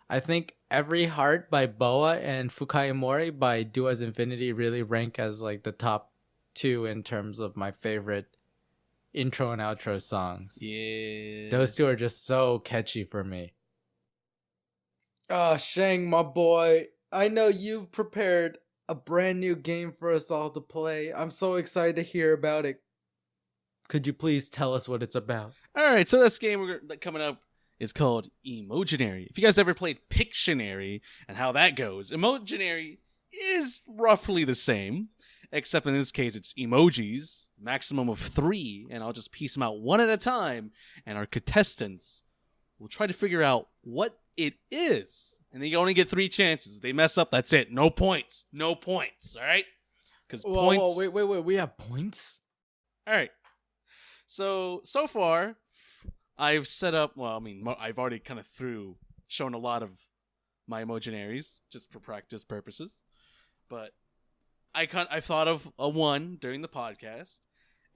C: I think Every Heart by Boa and Fukai Mori by Do As Infinity really rank as like the top 2 in terms of my favorite intro and outro songs.
A: Yeah.
C: Those two are just so catchy for me. Shang, my boy, I know you've prepared a brand new game for us all to play. I'm so excited to hear about it. Could you please tell us what it's about?
A: Alright, so this game coming up is called Emotionary. If you guys ever played Pictionary and how that goes, Emotionary is roughly the same, except in this case it's emojis, maximum of 3, and I'll just piece them out one at a time, and our contestants will try to figure out what it is. And you only get 3 chances. If they mess up, that's it. No points. No points, alright? Because points...
C: Wait, we have points?
A: Alright. So far, I've set up, I've already kind of shown a lot of my Emotionaries, just for practice purposes. But I thought of a one during the podcast,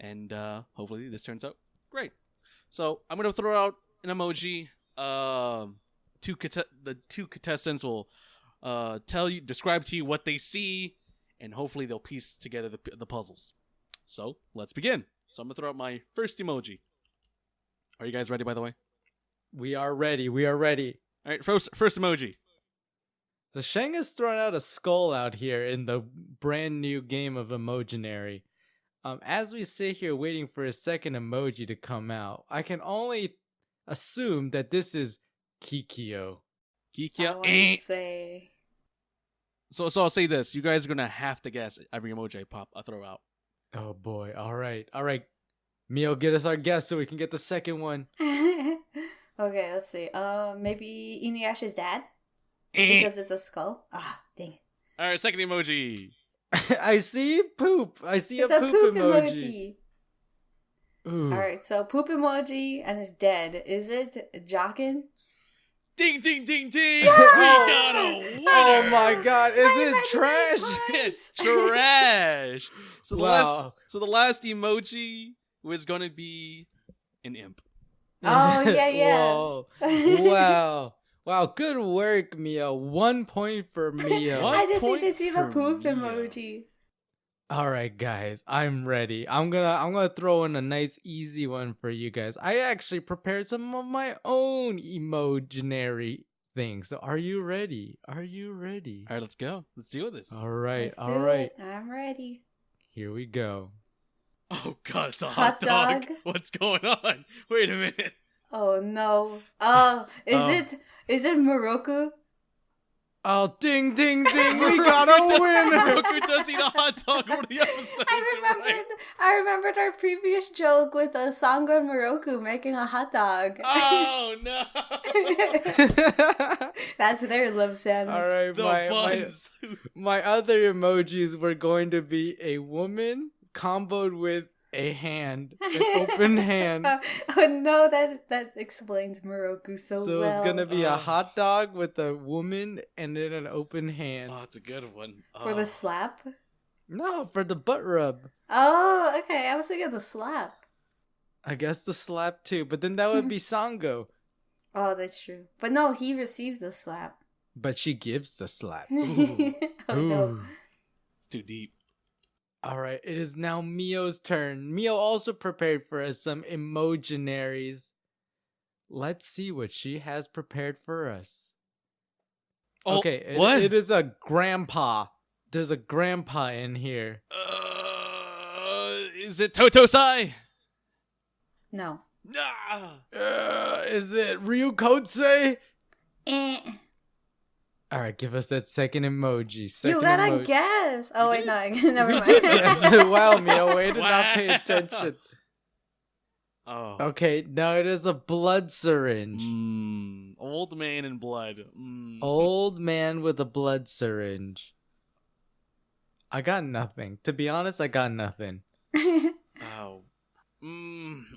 A: and hopefully this turns out great. So I'm going to throw out an emoji. The 2 contestants will describe to you what they see, and hopefully they'll piece together the puzzles. So let's begin. So I'm going to throw out my first emoji. Are you guys ready, by the way?
C: We are ready. All
A: right, first emoji.
C: So Shang has thrown out a skull out here in the brand new game of Emotionary. As we sit here waiting for a second emoji to come out, I can only assume that this is Kikyo.
B: I say.
A: So I'll say this. You guys are going to have to guess every emoji I throw out.
C: Oh boy. All right. Miyo, get us our guess so we can get the second one.
B: Okay, let's see. Maybe InuYasha's dad? Because it's a skull? Dang it.
A: Alright, second emoji.
C: I see poop. I see
B: it's
C: a poop emoji.
B: Alright, so poop emoji and it's dead. Is it Jockin?
A: Ding, ding, ding, ding!
B: Yeah!
A: We got a winner!
C: Oh my god, is it trash?
A: It's trash! So
C: wow.
A: The last emoji was going to be an imp.
B: Oh, yeah.
C: Whoa. Wow, good work, Miyo. 1 point for Miyo.
B: I just need to see the poop emoji.
C: All right, guys, I'm ready. I'm gonna throw in a nice easy one for you guys. I actually prepared some of my own emotionary things. So are you ready? Are you ready?
A: All right, let's go. Let's deal with this.
C: All right,
B: Let's
C: all
B: do
C: right.
B: it. I'm ready.
C: Here we go.
A: Oh God, it's a
B: Hot
A: hot dog.
B: dog?
A: What's going on? Wait a minute.
B: Oh no. Oh,
A: Oh.
B: is it Moroku?
C: Oh, ding, ding, ding! We got a winner.
A: Roku does eat a hot dog over the episode.
B: I remembered our previous joke with Sango and Moroku making a hot dog.
A: Oh no!
B: That's their love sandwich.
C: All right,
A: The buns.
C: my other emojis were going to be a woman comboed with a hand, an open hand.
B: Oh no, that explains Moroku so well.
C: So it's gonna be a
A: Oh.
C: hot dog with a woman and then an open hand.
A: Oh, it's a good one.
B: For
A: Oh.
B: the slap?
C: No, for the butt rub.
B: Oh, okay. I was thinking the slap.
C: I guess the slap too, but then that would be Sango.
B: Oh, that's true. But no, he receives the slap.
C: But she gives the slap.
A: Ooh.
B: Oh no.
C: Ooh.
A: It's too deep.
C: All right, it is now Mio's turn. Mio also prepared for us some emojinaries. Let's see what she has prepared for us.
A: Oh,
C: Okay,
A: what?
C: it is a grandpa. There's a grandpa in here.
A: Is it Totosai?
B: No.
A: Nah.
C: Is it Ryukotse?
B: Eh.
C: All right, give us that second emoji. Second
B: You gotta
C: emoji.
B: guess. Oh,
A: You
B: wait,
A: did.
B: no. Never
C: You
B: mind.
C: did guess. Wow, Mio, way to not pay
A: Wow.
C: attention.
A: Oh.
C: Okay, now it is a blood syringe.
A: Old man in blood.
C: Old man with a blood syringe. I got nothing. To be honest, I got nothing.
A: Oh.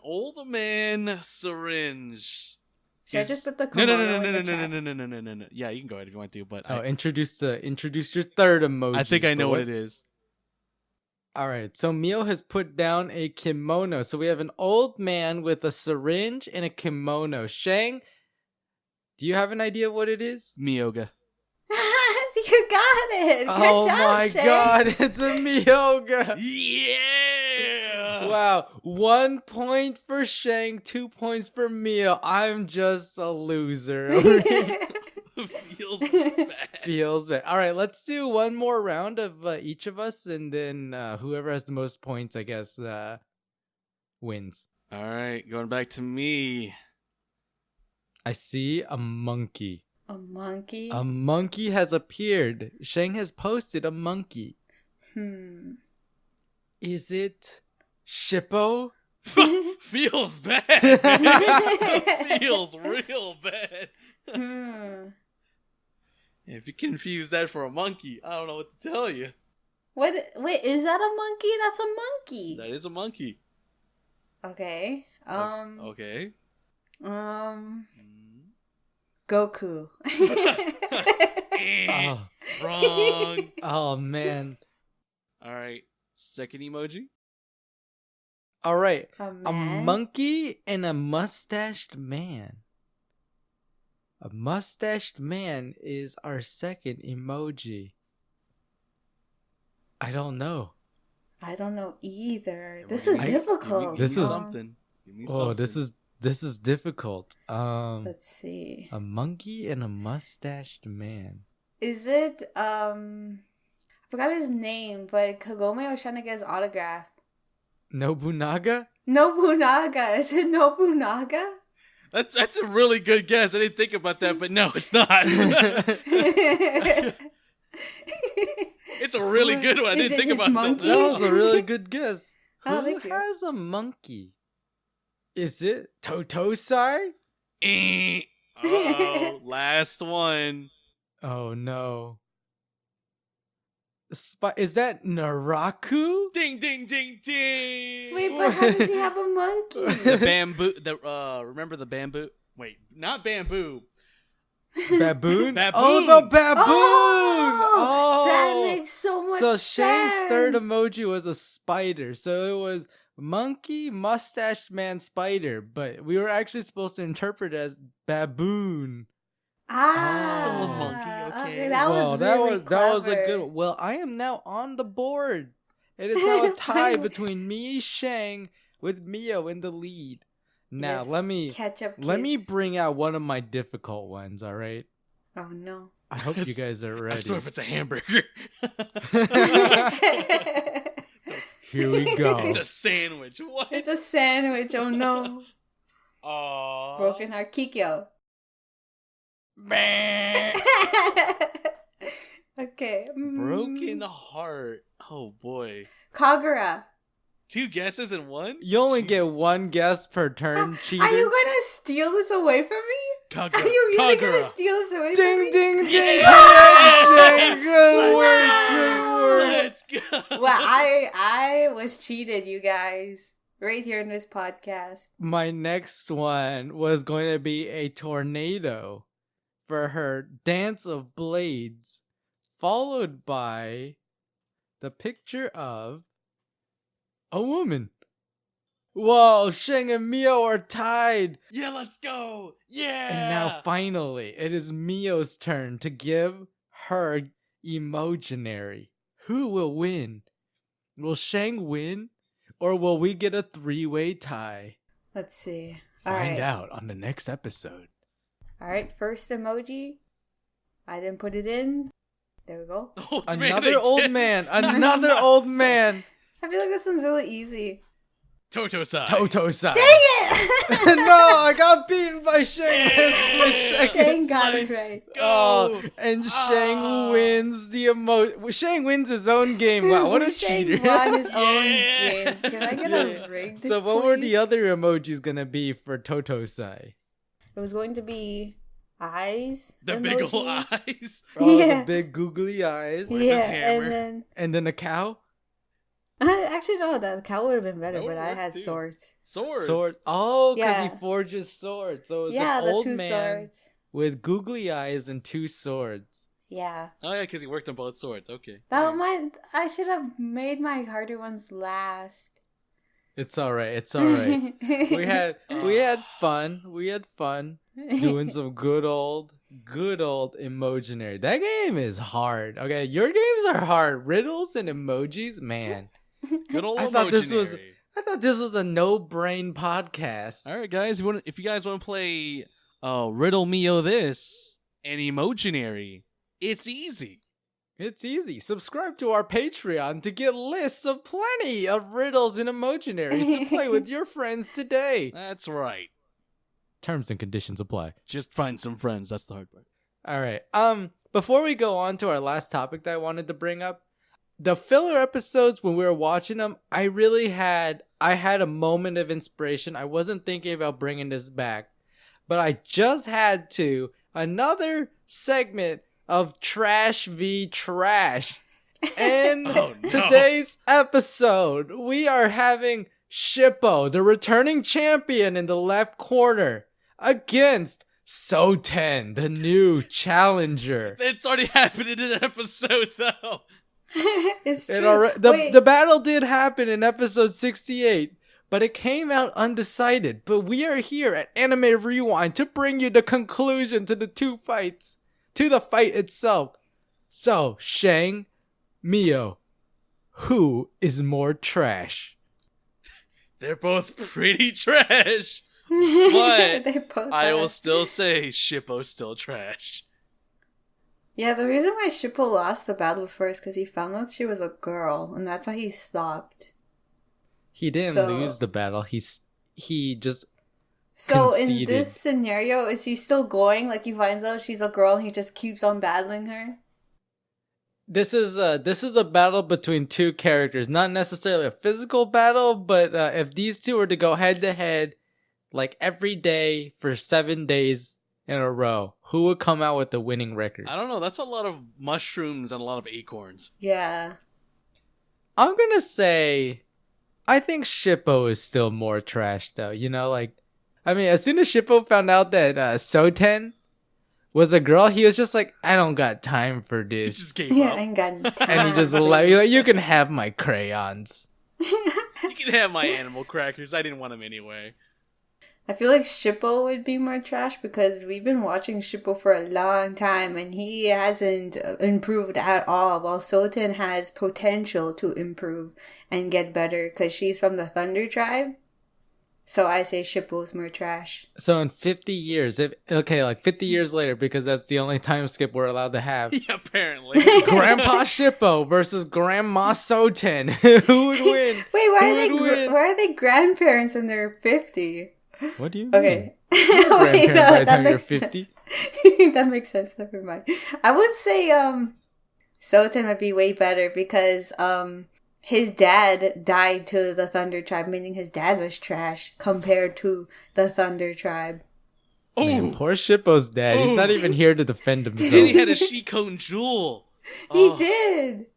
A: Old man syringe.
B: Should I
A: Is-
B: just put the
A: No,
B: kimono
A: no, no, no,
B: in
A: no,
B: the
A: no, no,
B: chat?
A: no, no, no, no, no, no. Yeah, you can go ahead if you want to, but
C: Oh, introduce your third emoji.
A: I think I know
C: But
A: what it is.
C: All right, so Mio has put down a kimono. So we have an old man with a syringe and a kimono. Shang, do you have an idea what it is?
A: Miyoga.
B: You got it. Good
C: Oh
B: job,
C: my
B: Shay.
C: god, it's a Miyoga.
A: Yeah.
C: Wow, 1 point for Shang, 2 points for Mio. I'm just a loser.
A: Feels bad.
C: Feels bad. All right, let's do one more round of each of us, and then whoever has the most points, I guess, wins.
A: All right, going back to me.
C: I see a monkey.
B: A monkey?
C: A monkey has appeared. Shang has posted a monkey. Is it Shippo?
A: Feels bad. Feels real bad. If you confuse that for a monkey, I don't know what to tell you.
B: What? Wait, is that a monkey? That's a monkey.
A: That is a monkey.
B: Okay.
A: Okay.
B: Goku.
C: Oh,
A: Wrong.
C: oh man.
A: All right. Second emoji.
C: All right.
B: A
C: A
B: man?
C: monkey and a mustached man. A mustached man is our second emoji. I don't know.
B: I don't know either.
A: Come
B: This
A: on,
B: is
A: give me-
B: difficult.
C: This
A: give me
C: is-
A: something. Give me
C: Oh,
A: something.
C: this is difficult.
B: Let's see.
C: A monkey and a mustached man.
B: Is it I forgot his name, but Kagome was trying to get his autograph.
C: Nobunaga?
B: Nobunaga. Is it Nobunaga?
A: That's a really good guess. I didn't think about that, but no, it's not. It's a really good one. I
B: Is
A: didn't
B: it
A: think
B: his
A: about
B: monkey?
C: That
A: it.
C: was a really good guess.
B: Oh,
C: Who
B: thank you.
C: has a monkey? Is it Totosai?
A: Oh, last one.
C: Oh no. Is that Naraku?
A: Ding, ding, ding, ding.
B: Wait, but how does he have a monkey?
A: The bamboo. Remember the bamboo? Wait, not bamboo.
C: Baboon?
A: Baboon.
C: Oh, the baboon!
B: Oh, that
C: Oh!
B: makes so much
C: So
B: sense.
C: Shang's third emoji was a spider. So it was monkey, mustached man, spider. But we were actually supposed to interpret it as baboon.
B: Ah,
A: Still a monkey, okay.
B: that
C: Well,
B: was
C: that
B: really
C: was that was a
B: clever.
C: good one. Well, I am now on the board. It is now a tie between me, Shang, with Miyo in the lead. Now,
B: Yes,
C: let me
B: kids.
C: bring out one of my difficult ones, all right?
B: Oh no.
C: I hope you guys are ready.
A: I swear if it's a hamburger.
C: Here we go.
A: It's a sandwich. What?
B: It's a sandwich. Oh no.
A: Aww.
B: Broken heart. Kikyo.
C: Meh.
B: Okay.
A: Broken heart. Oh boy.
B: Kagura.
A: 2 guesses in one?
C: You only get one guess per turn, cheater.
B: Are you gonna steal this away from me?
A: Kagura.
B: Are you really
A: Kagura.
B: gonna steal this away from
C: Ding,
B: me?
C: ding, ding,
A: Yeah!
C: Shang. Good work,
B: Wow.
C: good work.
A: Let's go.
B: Well, I was cheated, you guys. Right here in this podcast.
C: My next one was going to be a tornado for her Dance of Blades, followed by the picture of a woman. Whoa, Shang and Miyo are tied.
A: Yeah, let's go. Yeah.
C: And now finally, it is Miyo's turn to give her Emotionary. Who will win? Will Shang win? Or will we get a 3-way tie?
B: Let's see.
C: Find out on the next episode.
B: Alright, first emoji. I didn't put it in. There we go.
C: Another old man. Another old man.
B: I feel like this one's really easy.
A: Toto-san.
C: Toto-san.
B: Dang it!
C: No, I got beaten by Shang in a split second.
B: Shang got it right.
C: Oh, and Shang wins the Shang wins his own game. Wow, what a
B: Shang
C: cheater.
B: won his own
A: Yeah.
B: game. Can I get a rigged?
C: So what were
B: please?
C: the other emojis gonna be for Toto-sai?
B: It was going to be eyes.
A: The big ol'
B: emoji.
A: eyes.
C: Oh,
B: Yeah.
C: the big googly eyes.
A: Where's his
B: Yeah,
A: hammer?
C: And then a cow?
B: actually no, the cow would have been better,
A: That
B: but
A: would
B: I
A: work,
B: had
A: too.
B: swords.
C: Sword. Oh, because
B: Yeah.
C: he forges swords. So it was
B: Yeah,
C: an
B: the
C: old
B: 2
C: man
B: swords.
C: with googly eyes and 2 swords.
B: Yeah.
A: Oh yeah, because he worked on both swords. Okay.
B: That might. I should have made my harder ones last.
C: It's alright, it's alright. we had fun. We had fun doing some good old Emotionary. That game is hard. Okay, your games are hard. Riddles and emojis, man.
A: Good old
C: I thought this was
A: Emotionary.
C: a no-brain podcast.
A: All right, guys. If you guys want to play Riddle Mio this and Emotionary, it's easy.
C: It's easy. Subscribe to our Patreon to get lists of plenty of riddles and Emotionaries to play with your friends today.
A: That's right.
C: Terms and conditions apply.
A: Just find some friends. That's the hard part.
C: All right. Before we go on to our last topic that I wanted to bring up, the filler episodes when we were watching them, I had a moment of inspiration. I wasn't thinking about bringing this back, but I just had to. Another segment of Trash v Trash. And
A: Oh, no.
C: today's episode, we are having Shippo, the returning champion in the left corner, against Soten, the new challenger.
A: It's already happened in an episode, though.
B: It's true.
C: The battle did happen in episode 68, but it came out undecided. But we are here at Anime Rewind to bring you the conclusion to the 2 fights, to the fight itself. So, Shang, Miyo, who is more trash?
A: They're both pretty trash. But
B: They both
A: I
B: are.
A: will still say Shippo's still trash.
B: Yeah, the reason why Shippo lost the battle first because he found out she was a girl, and that's why he stopped.
C: He didn't
B: So-
C: lose the battle. He just
B: So
C: conceded.
B: in this scenario, is he still going? Like he finds out she's a girl and he just keeps on battling her?
C: This is a battle between 2 characters, not necessarily a physical battle, but if these 2 were to go head to head, like every day for 7 days in a row, who would come out with the winning record?
A: I don't know. That's a lot of mushrooms and a lot of acorns.
B: Yeah.
C: I'm gonna say, I think Shippo is still more trash though. You know, like, I mean, as soon as Shippo found out that Soten was a girl, he was just like, I don't got time for
A: He
C: this.
A: just gave
B: Yeah,
A: up.
B: I ain't got time.
C: And he just like, you can have my crayons.
A: You can have my animal crackers. I didn't want them anyway.
B: I feel like Shippo would be more trash because we've been watching Shippo for a long time and he hasn't improved at all, while Soten has potential to improve and get better because she's from the Thunder Tribe. So I say Shippo's more trash.
C: So in 50 years, like 50 years later, because that's the only time skip we're allowed to have.
A: Yeah, apparently.
C: Grandpa Shippo versus Grandma Soten. Who would win?
B: Wait, why are they grandparents when they're 50?
C: What do you mean?
B: Okay.
C: You're a
B: Wait,
C: grandparent by the time you're
B: makes
C: 50.
B: sense. That makes sense. Never mind. I would say Soten would be way better because his dad died to the Thunder Tribe, meaning his dad was trash compared to the Thunder Tribe.
C: Man, poor Shippo's dad. He's not even here to defend himself.
A: And he had a Shikon jewel.
B: He did.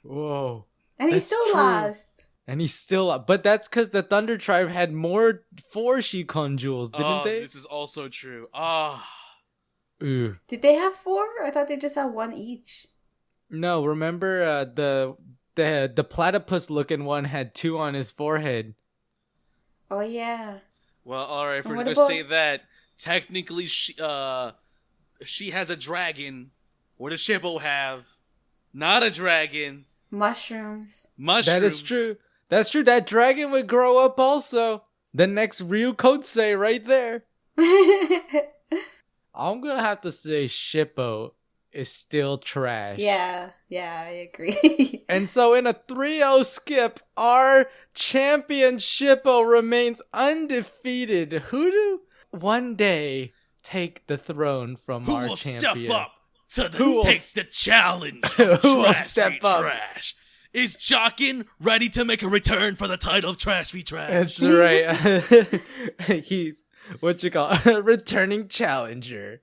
C: Whoa.
B: And he
C: That's
B: still
C: true.
B: lost.
C: And he's still... But that's because the Thunder Tribe had four Shikon jewels, didn't they?
A: This is also true.
C: Ooh.
B: Did they have 4? I thought they just had 1 each.
C: No, remember the platypus-looking one had 2 on his forehead.
B: Oh, yeah.
A: Well, alright, if we're
B: What
A: going to
B: about-
A: say that, technically she has a dragon. What does Shippo have? Not a dragon.
B: Mushrooms.
A: Mushrooms.
C: That is true. That's true. That dragon would grow up also. The next Ryu Kotse right there. I'm gonna have to say Shippo is still trash.
B: Yeah, I agree.
C: And so in a 3-0 skip, our champion Shippo remains undefeated. Who do one day take the throne from
A: Who
C: our
A: will
C: champion?
A: step up to
C: Who will
A: take the challenge?
C: Who will
A: Trash
C: step
A: v
C: up?
A: Trash. Is Jockin ready to make a return for the title of Trash v Trash?
C: That's right. He's a returning challenger.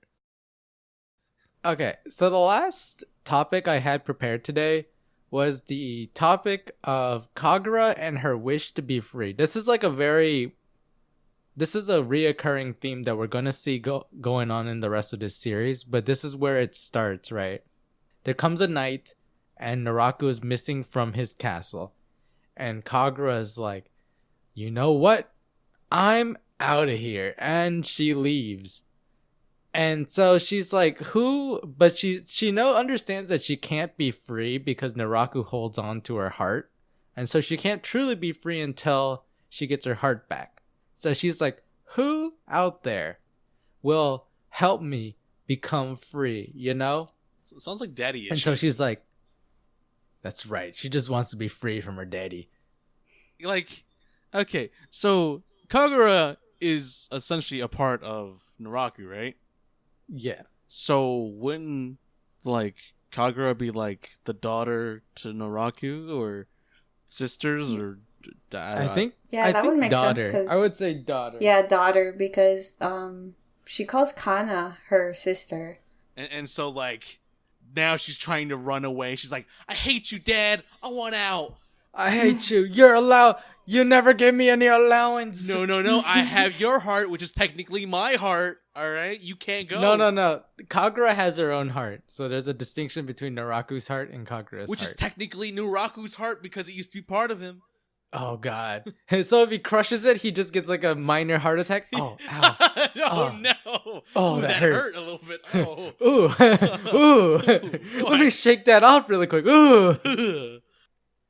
C: Okay, so the last topic I had prepared today was the topic of Kagura and her wish to be free. This is a reoccurring theme that we're going to see going on in the rest of this series, but this is where it starts, right? There comes a night and Naraku is missing from his castle. And Kagura is like, you know what? I'm out of here. And she leaves. And so she's like, who? But she understands that she can't be free because Naraku holds on to her heart. And so she can't truly be free until she gets her heart back. So she's like, who out there will help me become free, you know?
A: So it sounds like daddy issues.
C: And so she's like, that's right. She just wants to be free from her daddy.
A: like, okay, so Kagura is essentially a part of Naraku, right?
C: Yeah.
A: So wouldn't like Kagura be like the daughter to Naraku or sisters or?
C: I think.
B: Yeah,
C: I
B: that
C: think
B: would make
C: daughter.
B: sense. 'Cause,
C: I would say daughter.
B: Yeah, daughter, because she calls Kana her sister.
A: And so like now she's trying to run away. She's like, I hate you, Dad. I want out.
C: I hate you. You never gave me any allowance.
A: No. I have your heart, which is technically my heart. All right, you can't go.
C: No. Kagura has her own heart, so there's a distinction between Naraku's heart and Kagura's
A: Which
C: heart.
A: is technically Naraku's heart because it used to be part of him.
C: Oh God! So if he crushes it, he just gets like a minor heart attack. Oh, ow!
A: No.
C: Oh,
A: Ooh,
C: that
A: that
C: hurt.
A: hurt a little bit. Oh.
C: Ooh! Let me shake that off really quick. Ooh!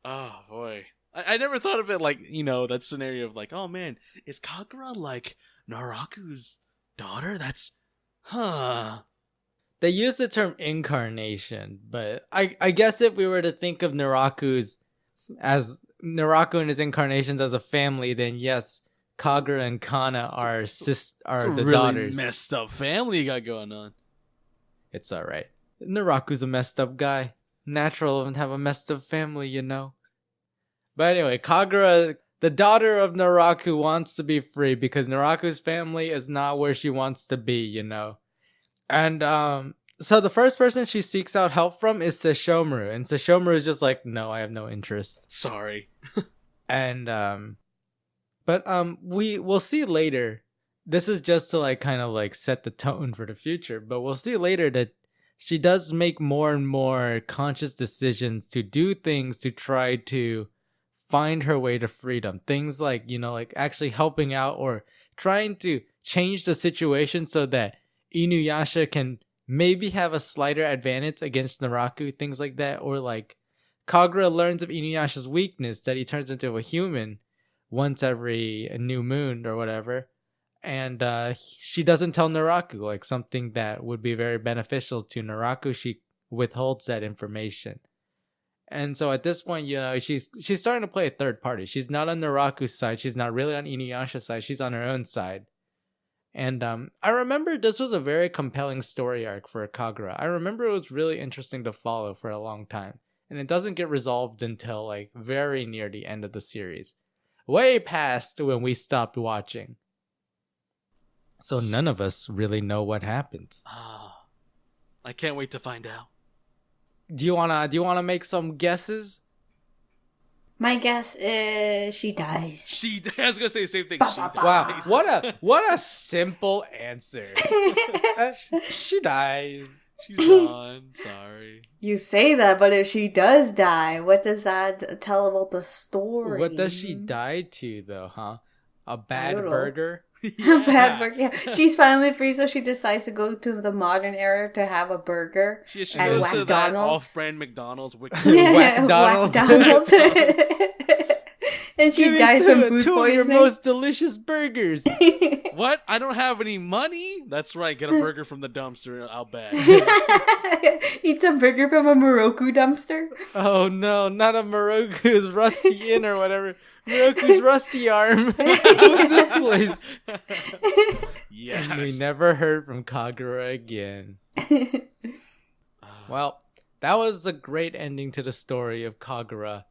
A: Oh boy, I never thought of it like that scenario of like, oh man, is Kagura like Naraku's daughter? That's
C: They use the term incarnation, but I guess if we were to think of Naraku and his incarnations as a family, then yes, Kagura and Kana are
A: it's
C: the
A: a really
C: daughters.
A: messed up family you got going on.
C: It's alright. Naraku's a messed up guy. Natural to have a messed up family, you know. But anyway, Kagura, the daughter of Naraku, wants to be free because Naraku's family is not where she wants to be, you know. And so the first person she seeks out help from is Sesshomaru, and Sesshomaru is just like, no, I have no interest.
A: Sorry.
C: And we'll see later. This is just to like kind of like set the tone for the future, but we'll see later that she does make more and more conscious decisions to do things to try to find her way to freedom. Things like, like actually helping out or trying to change the situation so that InuYasha can maybe have a slighter advantage against Naraku, things like that. Or like Kagura learns of InuYasha's weakness that he turns into a human once every new moon or whatever. And she doesn't tell Naraku, like something that would be very beneficial to Naraku. She withholds that information. And so at this point, you know, she's starting to play a third party. She's not on Naraku's side. She's not really on InuYasha's side. She's on her own side. And I remember this was a very compelling story arc for Kagura. I remember it was really interesting to follow for a long time. And it doesn't get resolved until like very near the end of the series. Way past when we stopped watching. So none of us really know what happens.
A: Ah, I can't wait to find out.
C: Do you wanna make some guesses?
B: My guess is she dies.
A: I was gonna say the same thing. She dies.
C: Wow, what a simple answer. She dies.
A: She's gone. Sorry.
B: You say that, but if she does die, what does that tell about the story?
C: What does she die to, though, huh? A bad
B: don't know.
C: burger?
B: A bad burger. Yeah. She's finally free, so she decides to go to the modern era to have a burger
A: She
B: at
A: goes to that
B: McDonald's.
A: off-brand McDonald's.
C: McDonald's.
B: And she
C: Give me
B: dies from food
C: two of your
B: poisoning.
C: most delicious burgers.
A: What? I don't have any money? That's right. Get a burger from the dumpster. I'll bet.
B: Eats a burger from a Moroku dumpster.
C: Oh no, not a Moroku's Rusty Inn or whatever. Moroku's Rusty Arm. What's this place?
A: Yes.
C: And we never heard from Kagura again. Well, that was a great ending to the story of Kagura.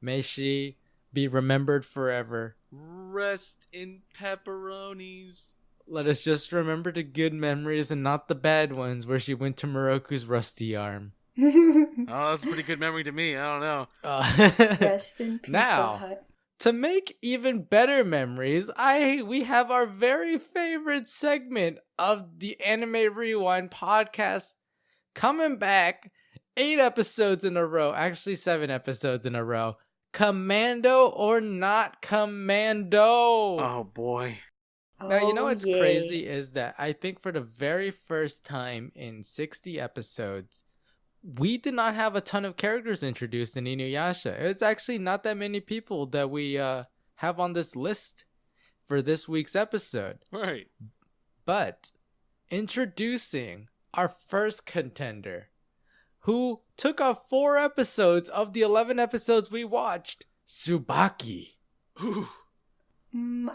C: May she be remembered forever.
A: Rest in pepperonis.
C: Let us just remember the good memories and not the bad ones where she went to Moroku's Rusty Arm.
A: Oh, that's a pretty good memory to me. I don't know.
B: Rest in Pizza
C: Now,
B: Hut.
C: to make even better memories, we have our very favorite segment of the Anime Rewind podcast coming back 8 episodes in a row. Actually, 7 episodes in a row. Commando or not Commando?
A: Oh, boy.
C: Now, you know what's
B: yay.
C: crazy is that I think for the very first time in 60 episodes, we did not have a ton of characters introduced in InuYasha. It's actually not that many people that we have on this list for this week's episode.
A: Right.
C: But introducing our first contender, who took off 4 episodes of the 11 episodes we watched, Tsubaki.
A: Ooh.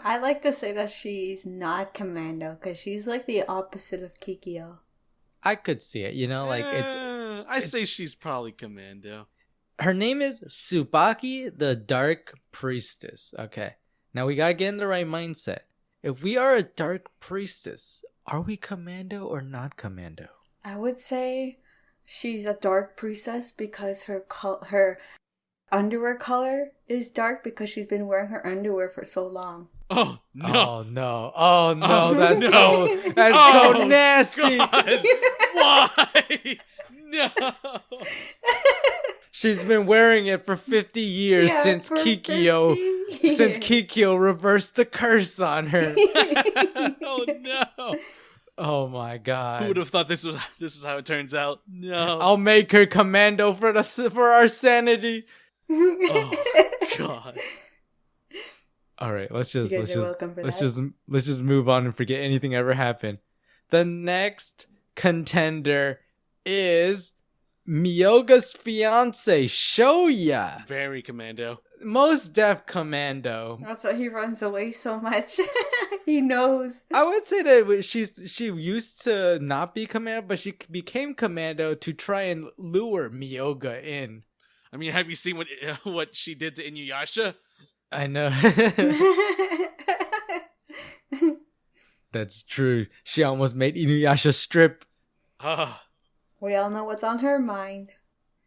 B: I like to say that she's not Commando because she's like the opposite of Kikyo.
C: I could see it, you know, like
A: I say she's probably Commando.
C: her name is Tsubaki the Dark Priestess. Okay. Now we gotta get in the right mindset. If we are a Dark Priestess, are we Commando or not Commando?
B: I would say she's a dark priestess because her underwear color is dark because she's been wearing her underwear for so long.
A: Oh, no.
C: Oh no. Oh no.
A: Oh,
C: that's
A: no.
C: so nasty.
A: God. Why? No.
C: She's been wearing it for 50 years
B: Yeah,
C: since
B: for
C: Kikyo
B: 50
C: since
B: years.
C: Kikyo reversed the curse on her.
A: Oh, no.
C: Oh my god.
A: Who would have thought this is how it turns out? No.
C: I'll make her Commando for our sanity.
A: Oh, God.
C: All right, let's
B: You guys are welcome for that.
C: just move on and forget anything ever happened. The next contender is Miyoga's fiance, Shoya.
A: Very Commando.
C: Most Def Commando.
B: That's why he runs away so much. He knows.
C: I would say that she used to not be Commando, but she became Commando to try and lure Miyoga in.
A: I mean, have you seen what she did to InuYasha?
C: I know. That's true. She almost made InuYasha strip.
A: Ah,
B: We all know what's on her mind.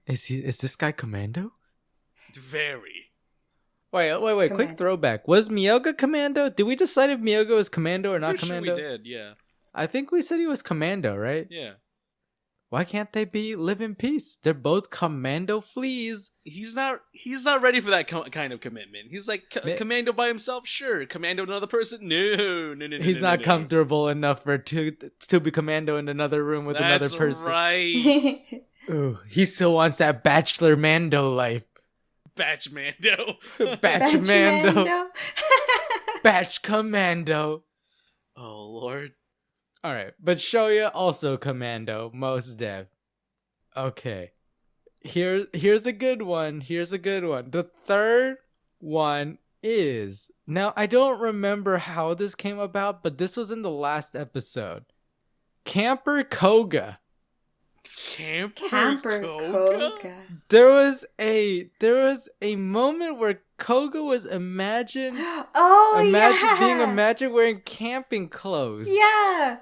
C: Is this guy Commando?
A: very.
C: Wait, quick
B: Commando.
C: throwback. Was Miyoga Commando? Did we decide if Miyoga was Commando or not
A: Pretty sure
C: Commando?
A: we did, yeah.
C: I think we said he was Commando, right?
A: Yeah.
C: Why can't they live in peace? They're both commando fleas.
A: He's not ready for that kind of commitment. He's like commando by himself, sure. Commando another person, no.
C: He's not comfortable enough to be commando in another room with another person.
A: That's right.
C: Ooh, he still wants that bachelor mando life.
A: Batch Mando.
C: Batch Mando. Batch Commando.
A: Oh, Lord.
C: All right, but Shoya also Commando, most dev. Okay, here's a good one. The third one is, now I don't remember how this came about, but this was in the last episode. Camper Koga.
B: Camper Koga.
C: There was a moment where Koga was imagined being imagined wearing camping clothes.
B: Yeah.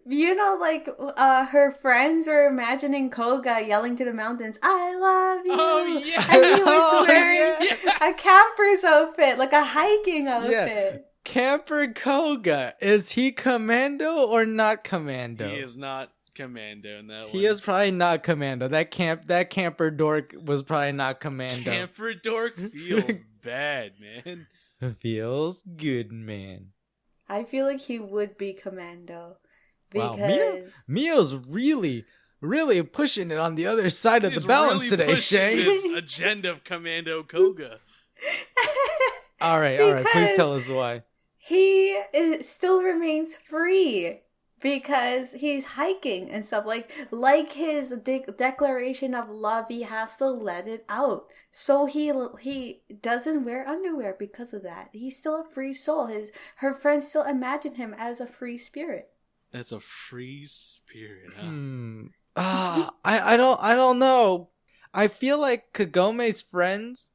B: You know, like, her friends were imagining Koga yelling to the mountains, "I love you."
A: Oh, yeah.
B: And he was wearing a camper's outfit, like a hiking outfit.
C: Yeah. Camper Koga. Is he commando or not commando?
A: He is not commando in that one.
C: He is probably not commando. That camper dork was probably not commando.
A: Camper dork feels bad, man.
C: Feels good, man.
B: I feel like he would be commando.
C: Wow,
B: Because
C: Mio's really pushing it on the other side of the balance
A: really
C: today,
A: pushing
C: Shang.
A: this agenda of Commando Koga.
C: All right, please tell us why.
B: he still remains free. Because he's hiking and stuff, like his declaration of love, he has to let it out. So he doesn't wear underwear because of that. He's still a free soul. Her friends still imagine him as a free spirit.
A: That's a free spirit,
C: huh? I don't know. I feel like Kagome's friends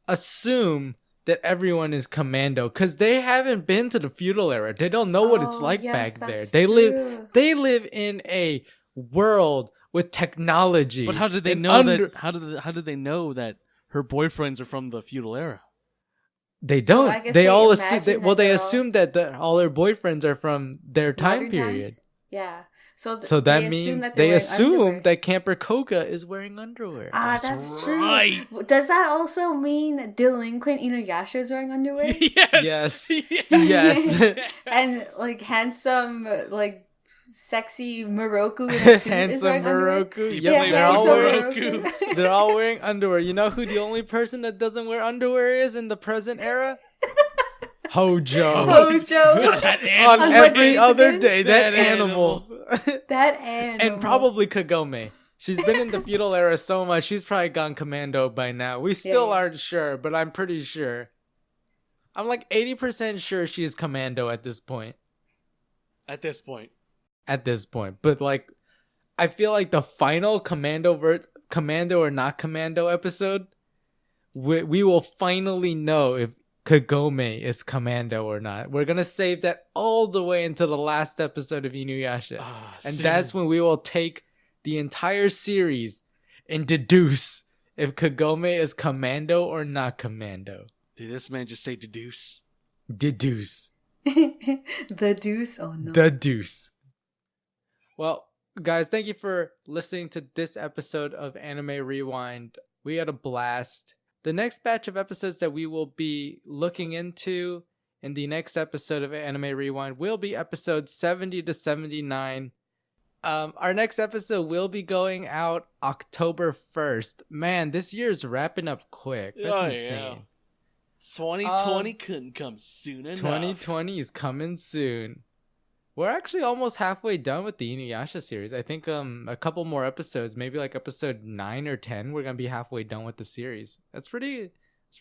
C: assume that everyone is commando because they haven't been to the feudal era. They don't know what it's like back there. They live in a world with technology.
A: But how did they know that? How did they know that her boyfriends are from the feudal era?
C: They don't.
B: So
C: they all assume. They assume that all their boyfriends are from their time period.
B: Times? Yeah. So
C: that means they assume that Camper Koga is wearing underwear.
B: That's
A: right.
B: True. Does that also mean delinquent InuYasha is wearing underwear?
C: Yes. Yes.
B: And like handsome, like sexy Moroku in a suit
C: handsome
B: is wearing
C: Moroku.
B: Underwear?
C: Yep, they're all wearing underwear. You know who the only person that doesn't wear underwear is in the present era? Hojo. On every other day, that animal.
B: That animal.
C: And probably Kagome. She's been in the feudal era so much, she's probably gone commando by now. We still aren't sure, but I'm pretty sure. I'm like 80% sure she's commando at this point. At this point. But like, I feel like the final commando or not commando episode, we will finally know if Kagome is commando or not. We're gonna save that all the way into the last episode of InuYasha. And that's when we will take the entire series and deduce if Kagome is commando or not commando.
A: Did this man just say deduce?
C: Deduce.
B: The deuce? Oh no.
C: The deuce. Well, guys, thank you for listening to this episode of Anime Rewind. We had a blast. The next batch of episodes that we will be looking into in the next episode of Anime Rewind will be episodes 70 to 79. Our next episode will be going out October 1st. Man, this year's wrapping up quick. That's insane.
A: 2020 couldn't come soon enough.
C: 2020 is coming soon. We're actually almost halfway done with the InuYasha series. I think a couple more episodes, maybe like episode 9 or 10, we're gonna be halfway done with the series. It's pretty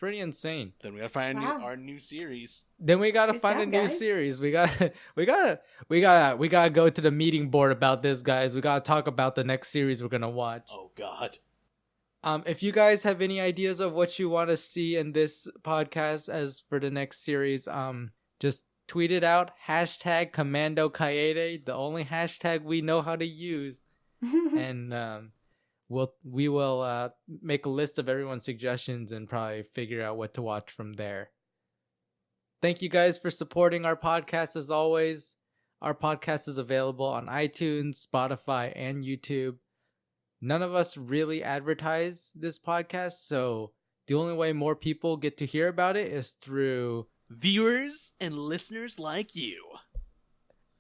C: insane.
A: Then we gotta find our new series.
C: Then we gotta find a new series. We gotta go to the meeting board about this, guys. We gotta talk about the next series we're gonna watch.
A: Oh God.
C: If you guys have any ideas of what you want to see in this podcast as for the next series, just tweet it out. # Commando Kaede, the only hashtag we know how to use. And we will make a list of everyone's suggestions and probably figure out what to watch from there. Thank you guys for supporting our podcast as always. Our podcast is available on iTunes, Spotify, and YouTube. none of us really advertise this podcast, so the only way more people get to hear about it is through
A: viewers and listeners like you.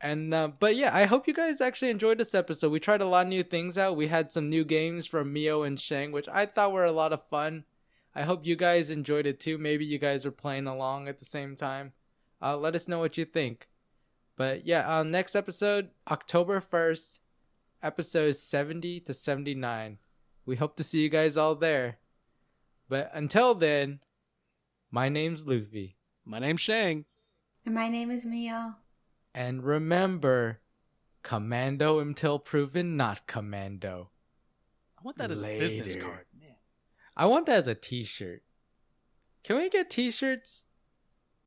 C: And but yeah, I hope you guys actually enjoyed this episode. We tried a lot of new things out. We had some new games from Miyo and Shang, which I thought were a lot of fun. I hope you guys enjoyed it too. Maybe you guys were playing along at the same time. Let us know what you think. But yeah, next episode, October 1st, episodes 70 to 79. We hope to see you guys all there. But until then, my name's Loofie.
A: My name's Shang.
B: And my name is Mio.
C: And remember, commando until proven not commando.
A: I want that as a business card. Man.
C: I want that as a t-shirt. Can we get t-shirts?